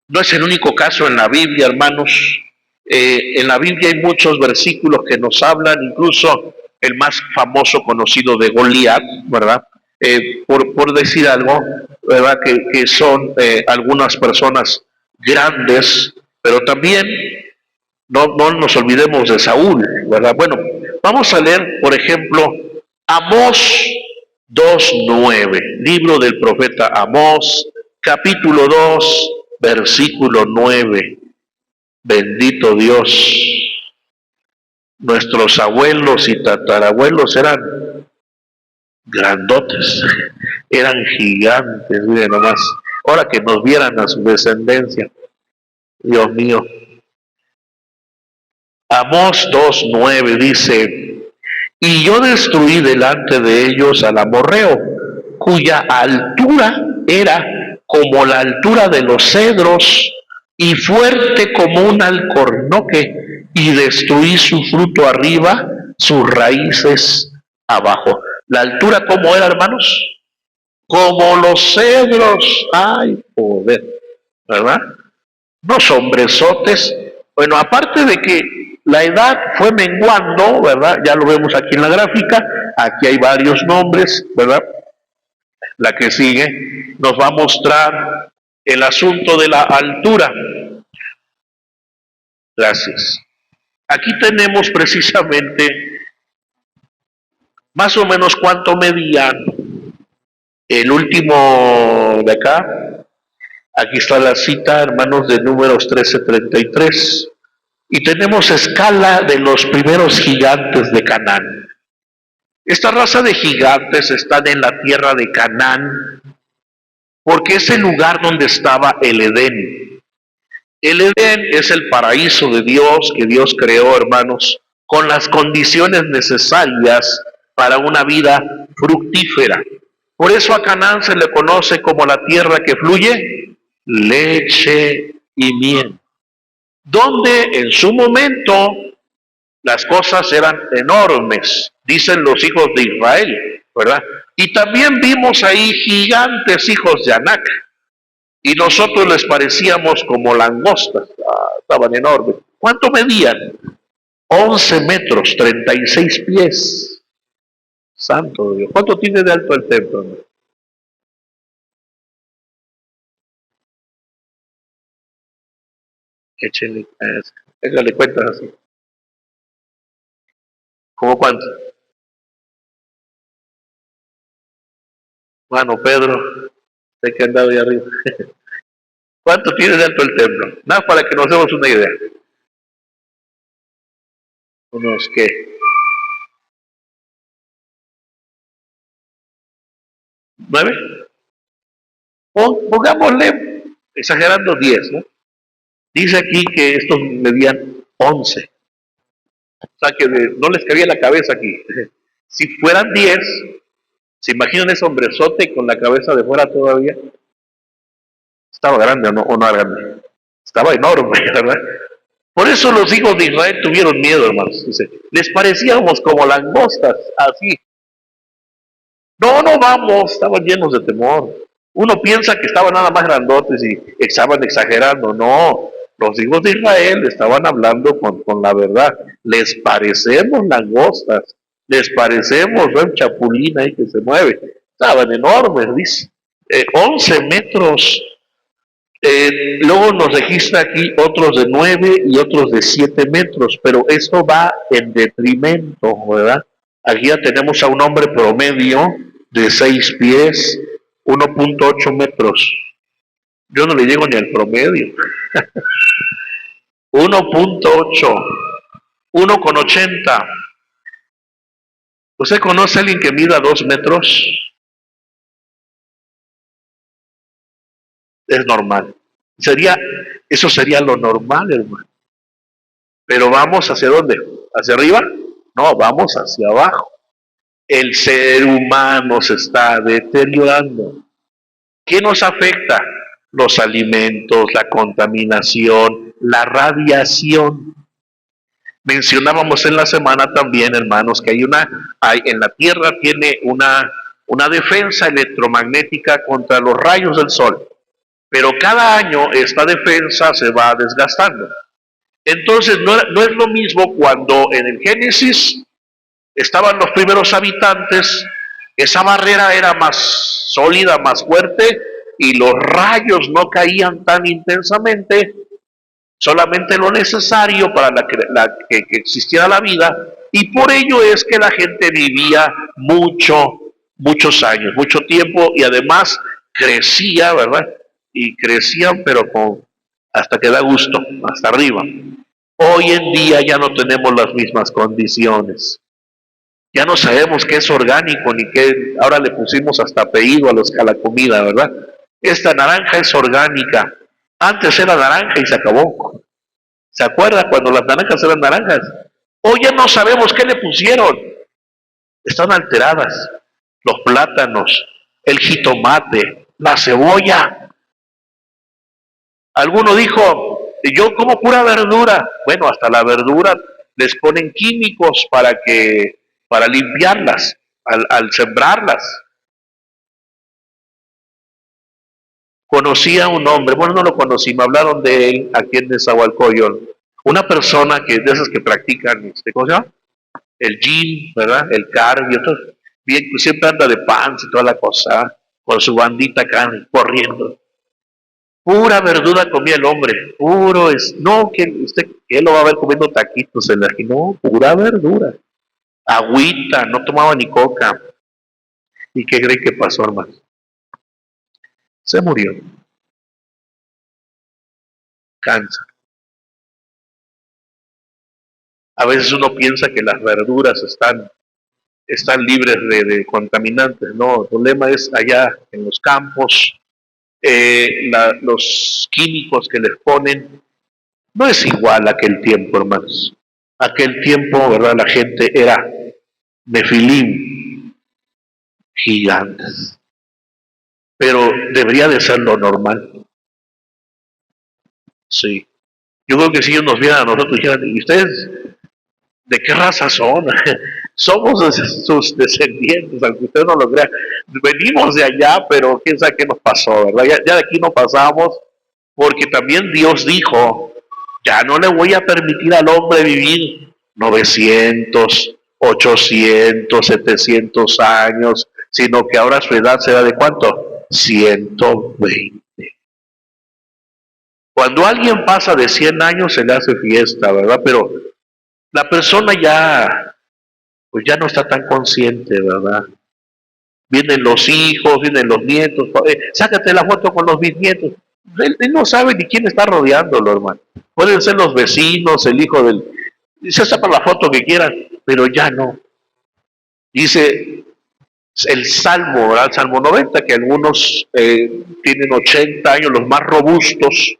No es el único caso en la Biblia, hermanos. En la Biblia hay muchos versículos que nos hablan, incluso el más famoso conocido de Goliat, ¿verdad? Por decir algo, ¿verdad? Que son algunas personas grandes, pero también no nos olvidemos de Saúl, ¿verdad? Bueno, vamos a leer, por ejemplo, Amós 2:9, libro del profeta Amós, capítulo 2, versículo 9. Bendito Dios. Nuestros abuelos y tatarabuelos eran grandotes, eran gigantes, miren nomás. Ahora que nos vieran a su descendencia, Dios mío. Amós 2:9 dice, y yo destruí delante de ellos al amorreo, cuya altura era como la altura de los cedros y fuerte como un alcornoque, y destruí su fruto arriba, sus raíces abajo. La altura, ¿cómo era, hermanos? Como los cedros. Ay, poder, ¿verdad? Unos hombresotes. Bueno, aparte de que la edad fue menguando, ¿verdad? Ya lo vemos aquí en la gráfica. Aquí hay varios nombres, ¿verdad? La que sigue nos va a mostrar el asunto de la altura. Gracias. Aquí tenemos precisamente más o menos cuánto medía el último de acá. Aquí está la cita, hermanos, de Números 13:33. Y tenemos escala de los primeros gigantes de Canaán. Esta raza de gigantes están en la tierra de Canaán porque es el lugar donde estaba el Edén. El Edén es el paraíso de Dios que Dios creó, hermanos, con las condiciones necesarias para una vida fructífera. Por eso a Canaán se le conoce como la tierra que fluye leche y miel, donde en su momento las cosas eran enormes, dicen los hijos de Israel, ¿verdad? Y también vimos ahí gigantes hijos de Anac, y nosotros les parecíamos como langostas, estaban enormes. ¿Cuánto medían? 11 metros, 36 pies. Santo Dios. ¿Cuánto tiene de alto el templo? Échale, échale cuentas así. ¿Cómo cuánto? Bueno, Pedro, sé que ha andado ahí arriba. ¿Cuánto tiene de alto el templo? Nada, para que nos demos una idea. Unos, ¿qué? ¿9? Pongámosle, exagerando 10, ¿no? Dice aquí que estos medían 11. O sea que no les cabía la cabeza aquí. Si fueran 10, ¿se imaginan ese hombrezote con la cabeza de fuera todavía? Estaba grande o no era grande. Estaba enorme, ¿verdad? Por eso los hijos de Israel tuvieron miedo, hermanos. Dice, les parecíamos como langostas, así. No, no vamos, estaban llenos de temor. Uno piensa que estaban nada más grandotes y estaban exagerando. No, los hijos de Israel estaban hablando con la verdad. Les parecemos langostas, les parecemos un chapulín ahí que se mueve. Estaban enormes, dice. 11 metros. Luego nos registra aquí otros de 9 y otros de 7 metros, pero esto va en detrimento, ¿verdad? Aquí ya tenemos a un hombre promedio de 6 pies, 1.8 metros. Yo no le llego ni al promedio. 1.8, 1.80. ¿Usted conoce a alguien que mida 2 metros? Es normal. Eso sería lo normal, hermano. Pero vamos hacia dónde? ¿Hacia arriba? No, vamos hacia abajo. El ser humano se está deteriorando. ¿Qué nos afecta? Los alimentos, la contaminación, la radiación. Mencionábamos en la semana también, hermanos, que en la Tierra tiene una defensa electromagnética contra los rayos del sol, pero cada año esta defensa se va desgastando. Entonces no es lo mismo cuando en el Génesis estaban los primeros habitantes, esa barrera era más sólida, más fuerte, y los rayos no caían tan intensamente, solamente lo necesario para que existiera la vida, y por ello es que la gente vivía muchos años, mucho tiempo, y además crecía, ¿verdad? Y crecían, pero hasta que da gusto, hasta arriba. Hoy en día ya no tenemos las mismas condiciones. Ya no sabemos qué es orgánico ni qué, ahora le pusimos hasta apellido a la comida, ¿verdad? Esta naranja es orgánica. Antes era naranja y se acabó. ¿Se acuerda cuando las naranjas eran naranjas? Hoy ya no sabemos qué le pusieron. Están alteradas. Los plátanos, el jitomate, la cebolla. Alguno dijo, yo como pura verdura. Bueno, hasta la verdura les ponen químicos para limpiarlas, al sembrarlas. Conocí a un hombre, bueno, no lo conocí, me hablaron de él aquí en Nezahualcóyotl. Una persona que de esas que practican, ¿cómo se llama? El gym, ¿verdad? El cardio, todo. Bien, pues siempre anda de pants y toda la cosa, con su bandita acá corriendo. Pura verdura comía el hombre, puro es, no, que usted, que él lo va a ver comiendo taquitos en la no, pura verdura. Agüita, no tomaba ni coca. ¿Y qué cree que pasó, hermano? Se murió. Cáncer. A veces uno piensa que las verduras están libres de contaminantes, no, el problema es allá en los campos, los químicos que les ponen, no es igual a aquel tiempo, hermanos. Aquel tiempo, ¿verdad? La gente era nefilim, gigantes, pero debería de ser lo normal, sí. Yo creo que si ellos nos vieran a nosotros y dijeran, ¿y ustedes de qué raza son? Somos sus descendientes, aunque usted no lo crea. Venimos de allá, pero quién sabe qué nos pasó, ¿verdad? Ya de aquí no pasamos, porque también Dios dijo, ya no le voy a permitir al hombre vivir 900, 800, 700 años, sino que ahora su edad será de ¿cuánto? 120. Cuando alguien pasa de 100 años se le hace fiesta, ¿verdad? Pero la persona ya, pues ya no está tan consciente, ¿verdad? Vienen los hijos, vienen los nietos, sácate la foto con los bisnietos. Él no sabe ni quién está rodeándolo, hermano. Pueden ser los vecinos, el hijo del... Se saca la foto que quieran, pero ya no. Dice el Salmo, ¿verdad? El Salmo 90, que algunos tienen 80 años, los más robustos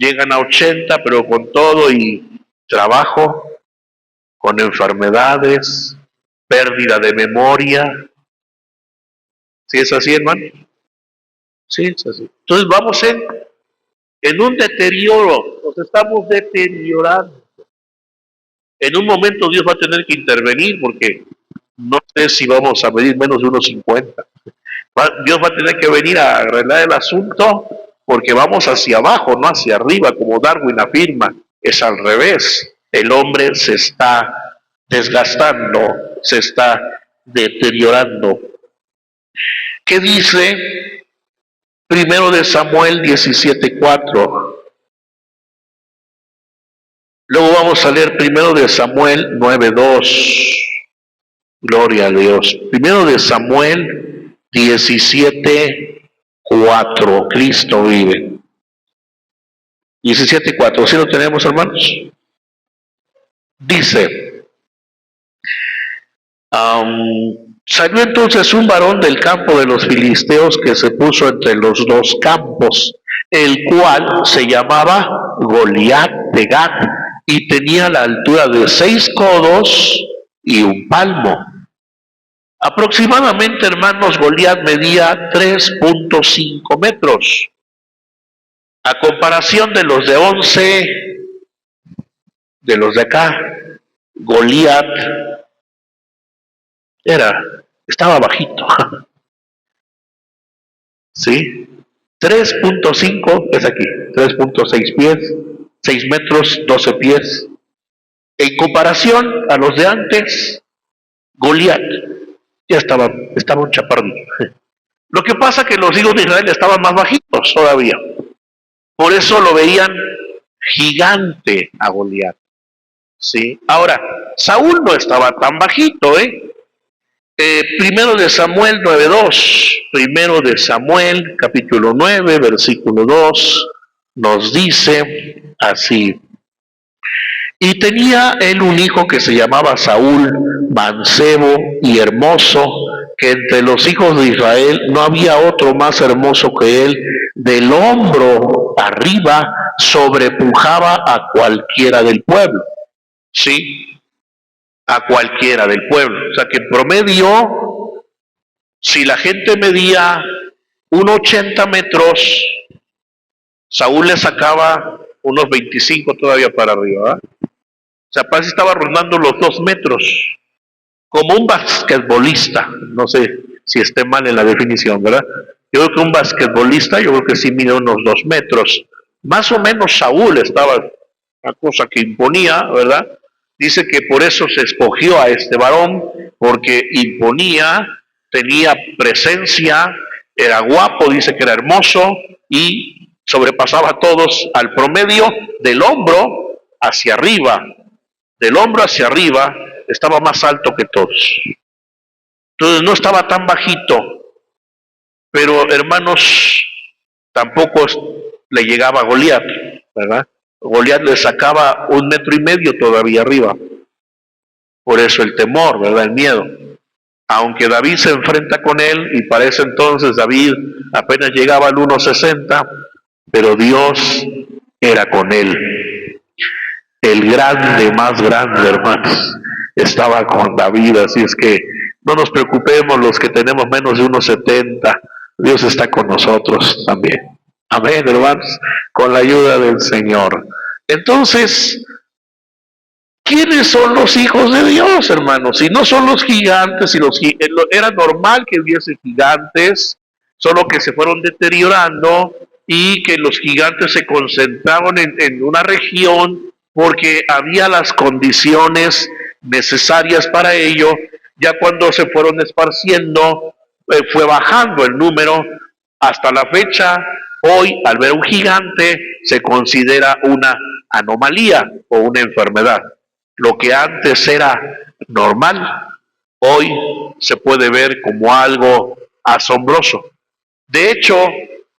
llegan a 80, pero con todo y trabajo, con enfermedades, pérdida de memoria. ¿Sí es así, hermano? Sí, es así. Entonces vamos en un deterioro, nos estamos deteriorando. En un momento Dios va a tener que intervenir porque no sé si vamos a medir menos de unos 50. Dios va a tener que venir a arreglar el asunto porque vamos hacia abajo, no hacia arriba, como Darwin afirma. Es al revés. El hombre se está desgastando, se está deteriorando. ¿Qué dice Primero de Samuel 17:4? Luego vamos a leer Primero de Samuel 9:2. Gloria a Dios. Primero de Samuel 17:4. Cristo vive. 17:4. ¿Sí lo tenemos, hermanos? Dice, salió entonces un varón del campo de los filisteos que se puso entre los dos campos, el cual se llamaba Goliat de Gat, y tenía la altura de 6 codos y un palmo. Aproximadamente, hermanos, Goliat medía 3.5 metros. A comparación de los de 11, de los de acá, Goliat estaba bajito. ¿Sí? 3.5 es aquí, 3.6 pies, 6 metros, 12 pies. En comparación a los de antes, Goliat ya estaba un chaparrito. Lo que pasa es que los hijos de Israel estaban más bajitos todavía. Por eso lo veían gigante a Goliat. ¿Sí? Ahora, Saúl no estaba tan bajito, Primero de Samuel 9:2. Primero de Samuel, capítulo 9, versículo 2, nos dice así. Y tenía él un hijo que se llamaba Saúl, mancebo y hermoso, que entre los hijos de Israel no había otro más hermoso que él. Del hombro arriba sobrepujaba a cualquiera del pueblo. ¿Sí? A cualquiera del pueblo. O sea que en promedio, si la gente medía 1,80 metros, Saúl le sacaba unos 25 todavía para arriba, ¿verdad? O sea, casi estaba rondando los 2 metros, como un basquetbolista. No sé si esté mal en la definición, ¿verdad? Yo creo que un basquetbolista, yo creo que sí mide unos 2 metros. Más o menos Saúl estaba, una cosa que imponía, ¿verdad? Dice que por eso se escogió a este varón, porque imponía, tenía presencia, era guapo, dice que era hermoso y sobrepasaba a todos al promedio del hombro hacia arriba. Del hombro hacia arriba estaba más alto que todos. Entonces no estaba tan bajito, pero hermanos, tampoco le llegaba a Goliat, ¿verdad? Goliat le sacaba 1,5 metros todavía arriba. Por eso el temor, ¿verdad? El miedo. Aunque David se enfrenta con él, y para ese entonces David apenas llegaba al 1,60, pero Dios era con él. El grande, más grande, hermanos, estaba con David. Así es que no nos preocupemos los que tenemos menos de 1,70. Dios está con nosotros también. Amén, hermanos, con la ayuda del Señor. Entonces, ¿quiénes son los hijos de Dios, hermanos? Si no son los gigantes, era normal que hubiese gigantes, solo que se fueron deteriorando y que los gigantes se concentraron en una región porque había las condiciones necesarias para ello. Ya cuando se fueron esparciendo, fue bajando el número. Hasta la fecha Hoy, al ver un gigante, se considera una anomalía o una enfermedad. Lo que antes era normal, hoy se puede ver como algo asombroso. De hecho,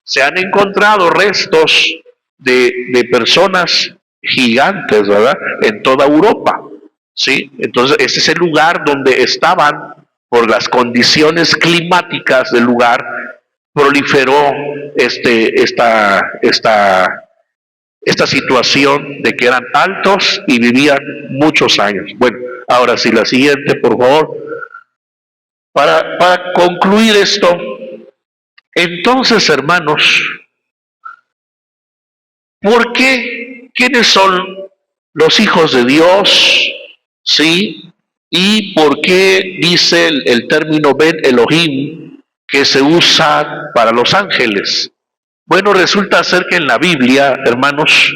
se han encontrado restos de personas gigantes, ¿verdad? En toda Europa, ¿sí? Entonces, ese es el lugar donde estaban, por las condiciones climáticas del lugar, proliferó esta situación de que eran altos y vivían muchos años. Bueno, ahora sí, la siguiente, por favor. Para concluir esto, entonces, hermanos, ¿por qué? ¿Quiénes son los hijos de Dios? ¿Sí? ¿Y por qué dice el término Ben Elohim que se usa para los ángeles? Bueno, resulta ser que en la Biblia, hermanos,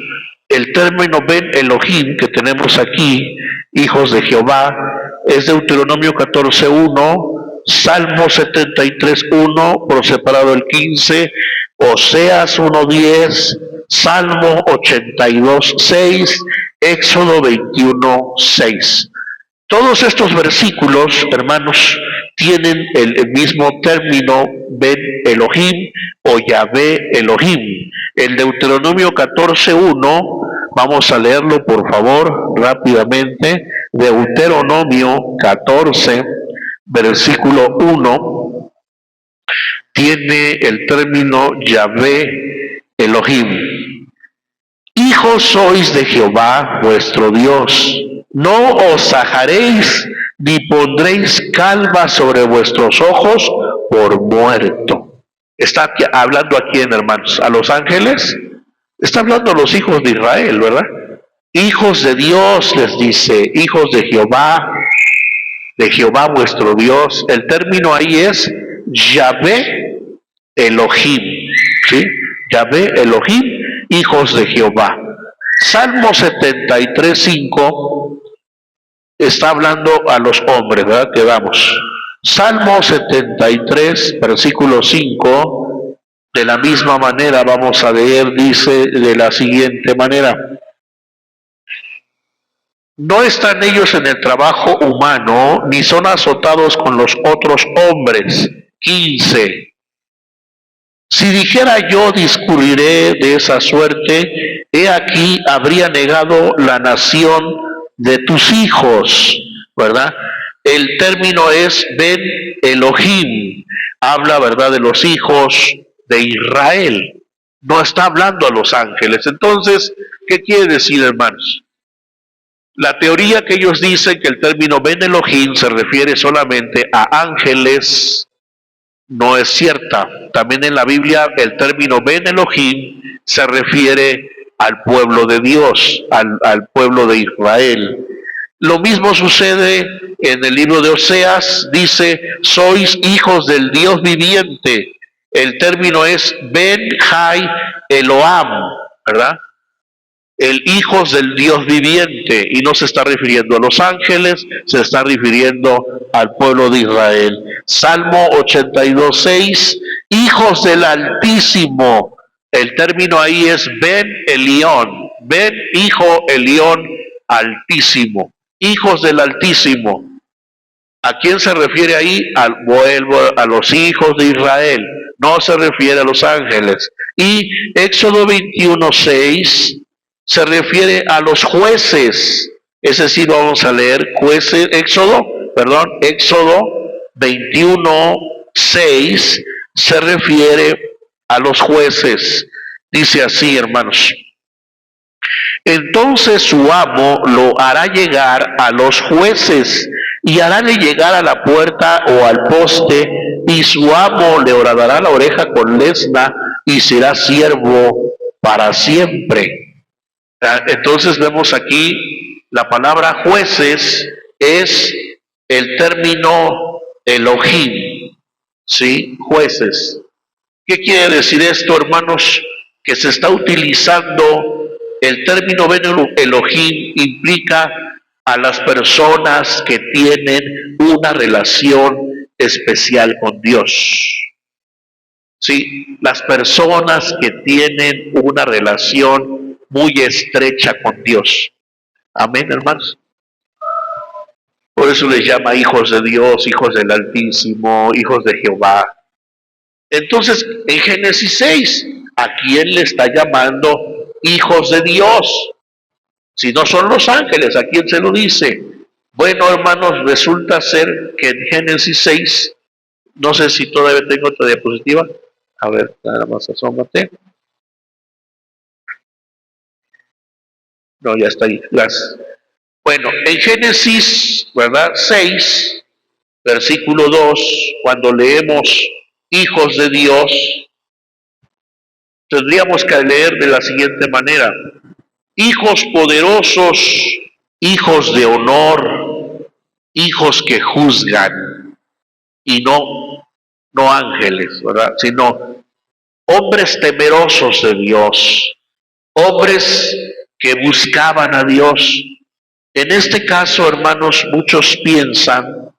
el término Ben Elohim que tenemos aquí, hijos de Jehová, es Deuteronomio 14:1, Salmo 73:1, por separado el 15, Oseas 1:10, Salmo 82:6, Éxodo 21:6. Todos estos versículos, hermanos, tienen el mismo término Ben Elohim o Yahvé Elohim. El Deuteronomio 14:1, vamos a leerlo por favor rápidamente. Deuteronomio 14, versículo 1, tiene el término Yahvé Elohim. Hijos sois de Jehová vuestro Dios. No os sajaréis ni pondréis calva sobre vuestros ojos por muerto. Está hablando aquí, hermanos, a los ángeles. Está hablando a los hijos de Israel, ¿verdad? Hijos de Dios, les dice, hijos de Jehová vuestro Dios. El término ahí es Yahvé Elohim, ¿sí? Yahvé Elohim, hijos de Jehová. Salmo 73:5 está hablando a los hombres, ¿verdad? Quedamos. Salmo 73, versículo 5, de la misma manera vamos a leer, dice de la siguiente manera: no están ellos en el trabajo humano, ni son azotados con los otros hombres. 15. Si dijera yo discurriré de esa suerte, he aquí habría negado la nación de tus hijos, ¿verdad? El término es Ben Elohim, habla, ¿verdad?, de los hijos de Israel, no está hablando a los ángeles. Entonces, ¿qué quiere decir, hermanos? La teoría que ellos dicen que el término Ben Elohim se refiere solamente a ángeles no es cierta. También en la Biblia el término Ben Elohim se refiere al pueblo de Dios, al pueblo de Israel. Lo mismo sucede en el libro de Oseas, dice, sois hijos del Dios viviente. El término es Ben Jai Eloham, ¿verdad? El hijos del Dios viviente, y no se está refiriendo a los ángeles, se está refiriendo al pueblo de Israel. Salmo 82:6, hijos del Altísimo. El término ahí es Ben Elión, Ben hijo Elión Altísimo, hijos del Altísimo. ¿A quién se refiere ahí? Vuelvo a los hijos de Israel, no se refiere a los ángeles. Y Éxodo 21:6 se refiere a los jueces. Es decir, vamos a leer Éxodo 21:6 se refiere a los jueces. Dice así, hermanos: entonces su amo lo hará llegar a los jueces y harále llegar a la puerta o al poste, y su amo le horadará la oreja con lesna y será siervo para siempre. Entonces vemos aquí la palabra jueces es el término Elohim, ¿sí? Jueces. ¿Qué quiere decir esto, hermanos? Que se está utilizando el término Elohim, implica a las personas que tienen una relación especial con Dios. ¿sí? Las personas que tienen una relación muy estrecha con Dios. Amén, hermanos. Por eso les llama hijos de Dios, hijos del Altísimo, hijos de Jehová. Entonces, en Génesis 6, ¿a quién le está llamando hijos de Dios? Si no son los ángeles, ¿a quién se lo dice? Bueno, hermanos, resulta ser que en Génesis 6, no sé si todavía tengo otra diapositiva. A ver, nada más asómate. No, ya está ahí. Gracias. Bueno, en Génesis, ¿verdad? 6, versículo 2, cuando leemos hijos de Dios, tendríamos que leer de la siguiente manera: hijos poderosos, hijos de honor, hijos que juzgan, y no ángeles, ¿verdad? Sino hombres temerosos de Dios, hombres que buscaban a Dios. En este caso, hermanos, muchos piensan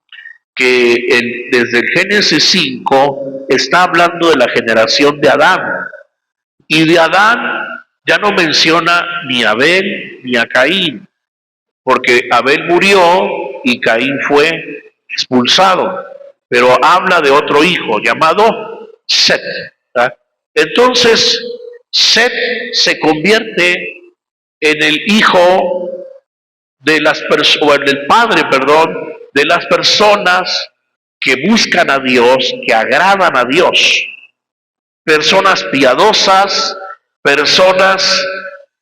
que desde el Génesis 5 está hablando de la generación de Adán. Y de Adán ya no menciona ni a Abel ni a Caín, porque Abel murió y Caín fue expulsado. Pero habla de otro hijo llamado Set, ¿verdad? Entonces, Set se convierte en el hijo de las personas, en el padre, perdón, de las personas que buscan a Dios, que agradan a Dios. Personas piadosas, personas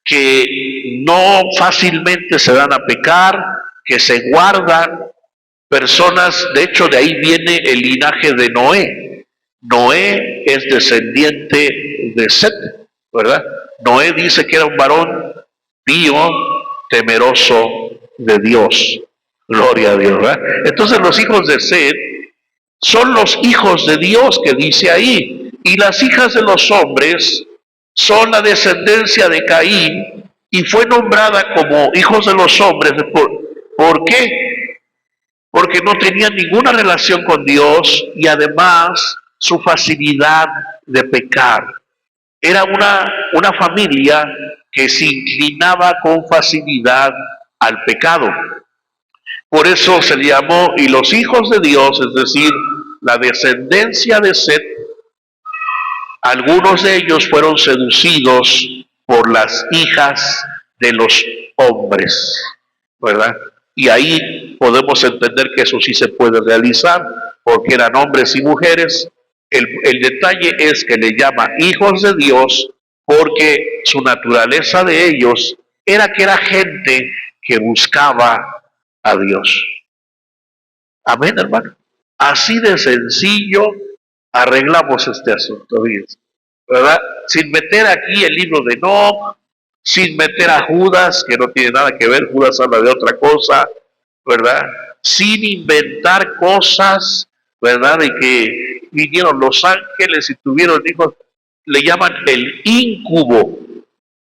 que no fácilmente se dan a pecar, que se guardan, personas, de hecho de ahí viene el linaje de Noé. Noé es descendiente de Set, ¿verdad? Noé dice que era un varón pío, temeroso de Dios. Gloria a Dios, ¿verdad? Entonces los hijos de Set son los hijos de Dios que dice ahí. Y las hijas de los hombres son la descendencia de Caín y fue nombrada como hijos de los hombres. ¿Por qué? Porque no tenían ninguna relación con Dios y además su facilidad de pecar. Era una familia que se inclinaba con facilidad al pecado. Por eso se le llamó, y los hijos de Dios, es decir, la descendencia de Set, algunos de ellos fueron seducidos por las hijas de los hombres, ¿verdad? Y ahí podemos entender que eso sí se puede realizar, porque eran hombres y mujeres. El detalle es que le llama hijos de Dios porque su naturaleza de ellos era que era gente que buscaba a Dios. Amén, hermano. Así de sencillo arreglamos este asunto, ¿verdad? Sin meter aquí el libro de Enoc, sin meter a Judas, que no tiene nada que ver, Judas habla de otra cosa, ¿verdad? Sin inventar cosas, ¿verdad? De que vinieron los ángeles y tuvieron hijos, le llaman el incubo.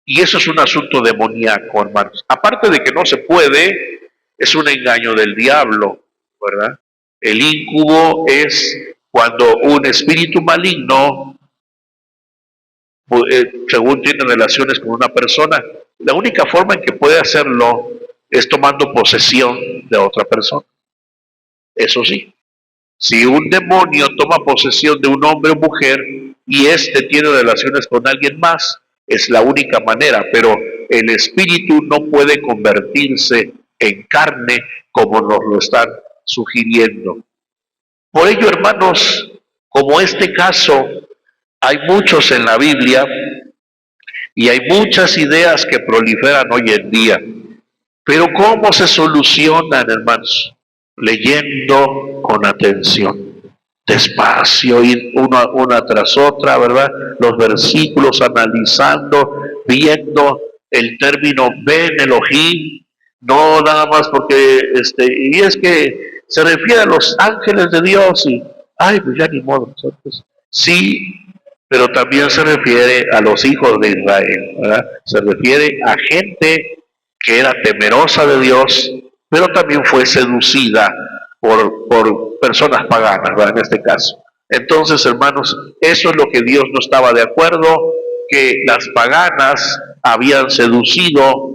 Y eso es un asunto demoníaco, hermanos. Aparte de que no se puede, es un engaño del diablo, ¿verdad? El incubo es cuando un espíritu maligno, según tiene relaciones con una persona, la única forma en que puede hacerlo es tomando posesión de otra persona. Eso sí, si un demonio toma posesión de un hombre o mujer y éste tiene relaciones con alguien más, es la única manera, pero el espíritu no puede convertirse en carne como nos lo están sugiriendo. Por ello, hermanos, como este caso, hay muchos en la Biblia y hay muchas ideas que proliferan hoy en día. Pero ¿cómo se solucionan, hermanos? Leyendo con atención, despacio, ir una tras otra, ¿verdad? Los versículos, analizando, viendo el término Ben Elohim, no nada más porque, y es que se refiere a los ángeles de Dios y, ay, pues ya ni modo, nosotros. Sí, pero también se refiere a los hijos de Israel, ¿verdad? Se refiere a gente que era temerosa de Dios, pero también fue seducida por personas paganas, ¿verdad? En este caso. Entonces, hermanos, eso es lo que Dios no estaba de acuerdo, que las paganas habían seducido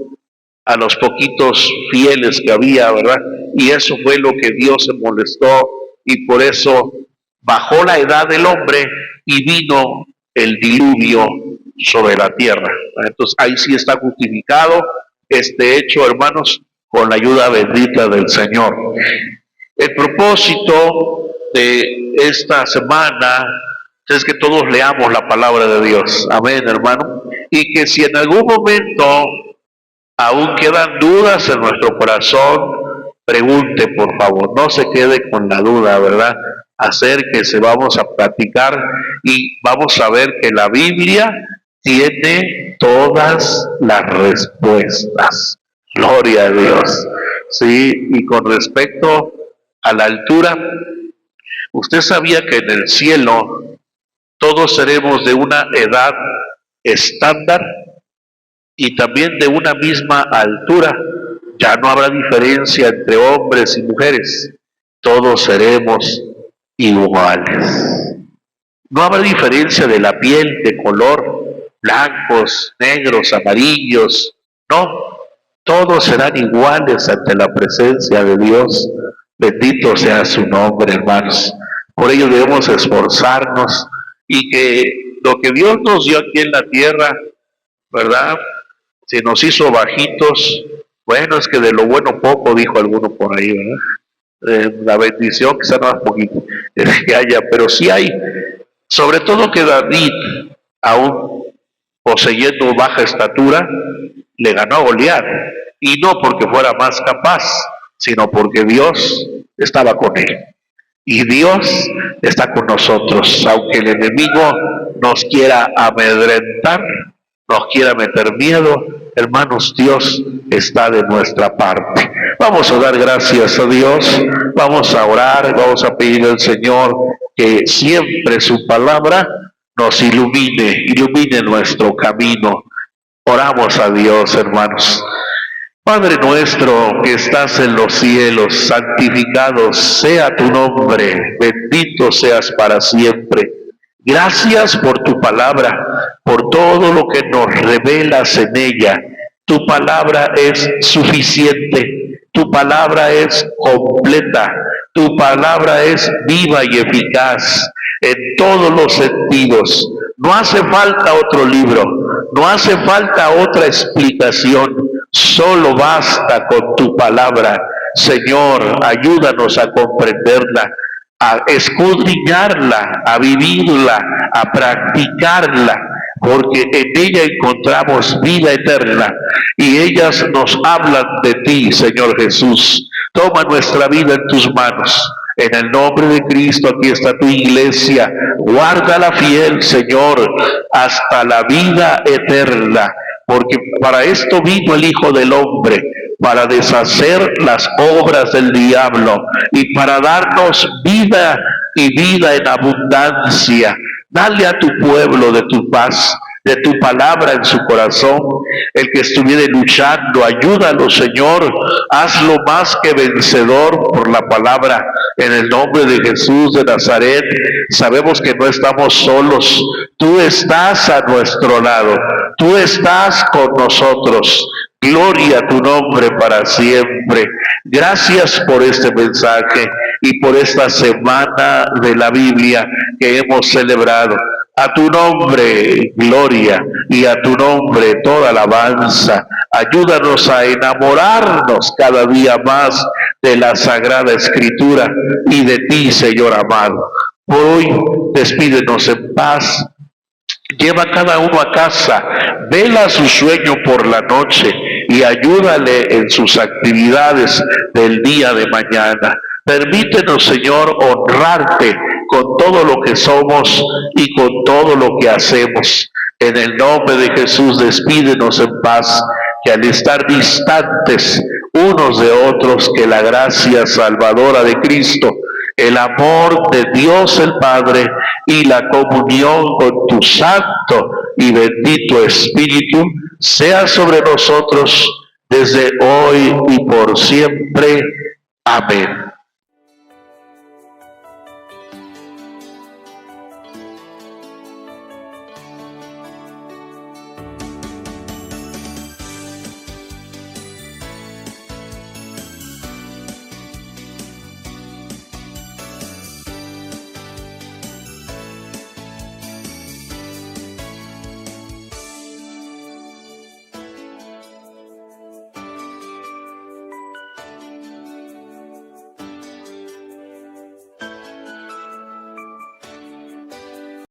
a los poquitos fieles que había, ¿verdad? Y eso fue lo que Dios se molestó y por eso bajó la edad del hombre y vino el diluvio sobre la tierra. Entonces ahí sí está justificado este hecho, hermanos, con la ayuda bendita del Señor. El propósito de esta semana es que todos leamos la palabra de Dios. Amén, hermano. Y que si en algún momento aún quedan dudas en nuestro corazón, pregunte, por favor, no se quede con la duda, ¿verdad? Acérquese, vamos a platicar y vamos a ver que la Biblia tiene todas las respuestas. Gloria a Dios. Sí, y con respecto a la altura, usted sabía que en el cielo todos seremos de una edad estándar y también de una misma altura. Ya no habrá diferencia entre hombres y mujeres. Todos seremos iguales. No habrá diferencia de la piel, de color, blancos, negros, amarillos. No, todos serán iguales ante la presencia de Dios. Bendito sea su nombre, hermanos. Por ello debemos esforzarnos y que lo que Dios nos dio aquí en la tierra, ¿verdad? Si nos hizo bajitos, bueno, es que de lo bueno poco, dijo alguno por ahí, ¿verdad? La bendición quizá no es poquito que haya, pero sí hay. Sobre todo que David, aún poseyendo baja estatura, le ganó a Goliat. Y no porque fuera más capaz, sino porque Dios estaba con él. Y Dios está con nosotros, aunque el enemigo nos quiera amedrentar, nos quiera meter miedo, hermanos, Dios está de nuestra parte. Vamos a dar gracias a Dios, vamos a orar, vamos a pedir al Señor que siempre su palabra nos ilumine nuestro camino. Oramos a Dios, hermanos. Padre nuestro que estás en los cielos, santificado sea tu nombre, bendito seas para siempre. Gracias por tu palabra, por todo lo que nos revelas en ella. Tu palabra es suficiente, tu palabra es completa, tu palabra es viva y eficaz en todos los sentidos. No hace falta otro libro, no hace falta otra explicación, solo basta con tu palabra. Señor, ayúdanos a comprenderla, a escudriñarla, a vivirla, a practicarla, porque en ella encontramos vida eterna y ellas nos hablan de ti, Señor Jesús. Toma nuestra vida en tus manos. En el nombre de Cristo, aquí está tu iglesia. Guárdala fiel, Señor, hasta la vida eterna, porque para esto vino el Hijo del Hombre, para deshacer las obras del diablo y para darnos vida y vida en abundancia. Dale a tu pueblo de tu paz, de tu palabra en su corazón. El que estuviere luchando, ayúdalo, Señor. Hazlo más que vencedor por la palabra. En el nombre de Jesús de Nazaret, sabemos que no estamos solos. Tú estás a nuestro lado. Tú estás con nosotros. Gloria a tu nombre para siempre. Gracias por este mensaje y por esta semana de la Biblia que hemos celebrado. A tu nombre, gloria, y a tu nombre toda alabanza. Ayúdanos a enamorarnos cada día más de la Sagrada Escritura y de ti, Señor amado. Hoy despídenos en paz. Lleva a cada uno a casa, vela su sueño por la noche y ayúdale en sus actividades del día de mañana. Permítenos, Señor, honrarte con todo lo que somos y con todo lo que hacemos. En el nombre de Jesús, despídenos en paz, que al estar distantes unos de otros, que la gracia salvadora de Cristo, el amor de Dios el Padre y la comunión con tu santo y bendito Espíritu sea sobre nosotros desde hoy y por siempre. Amén.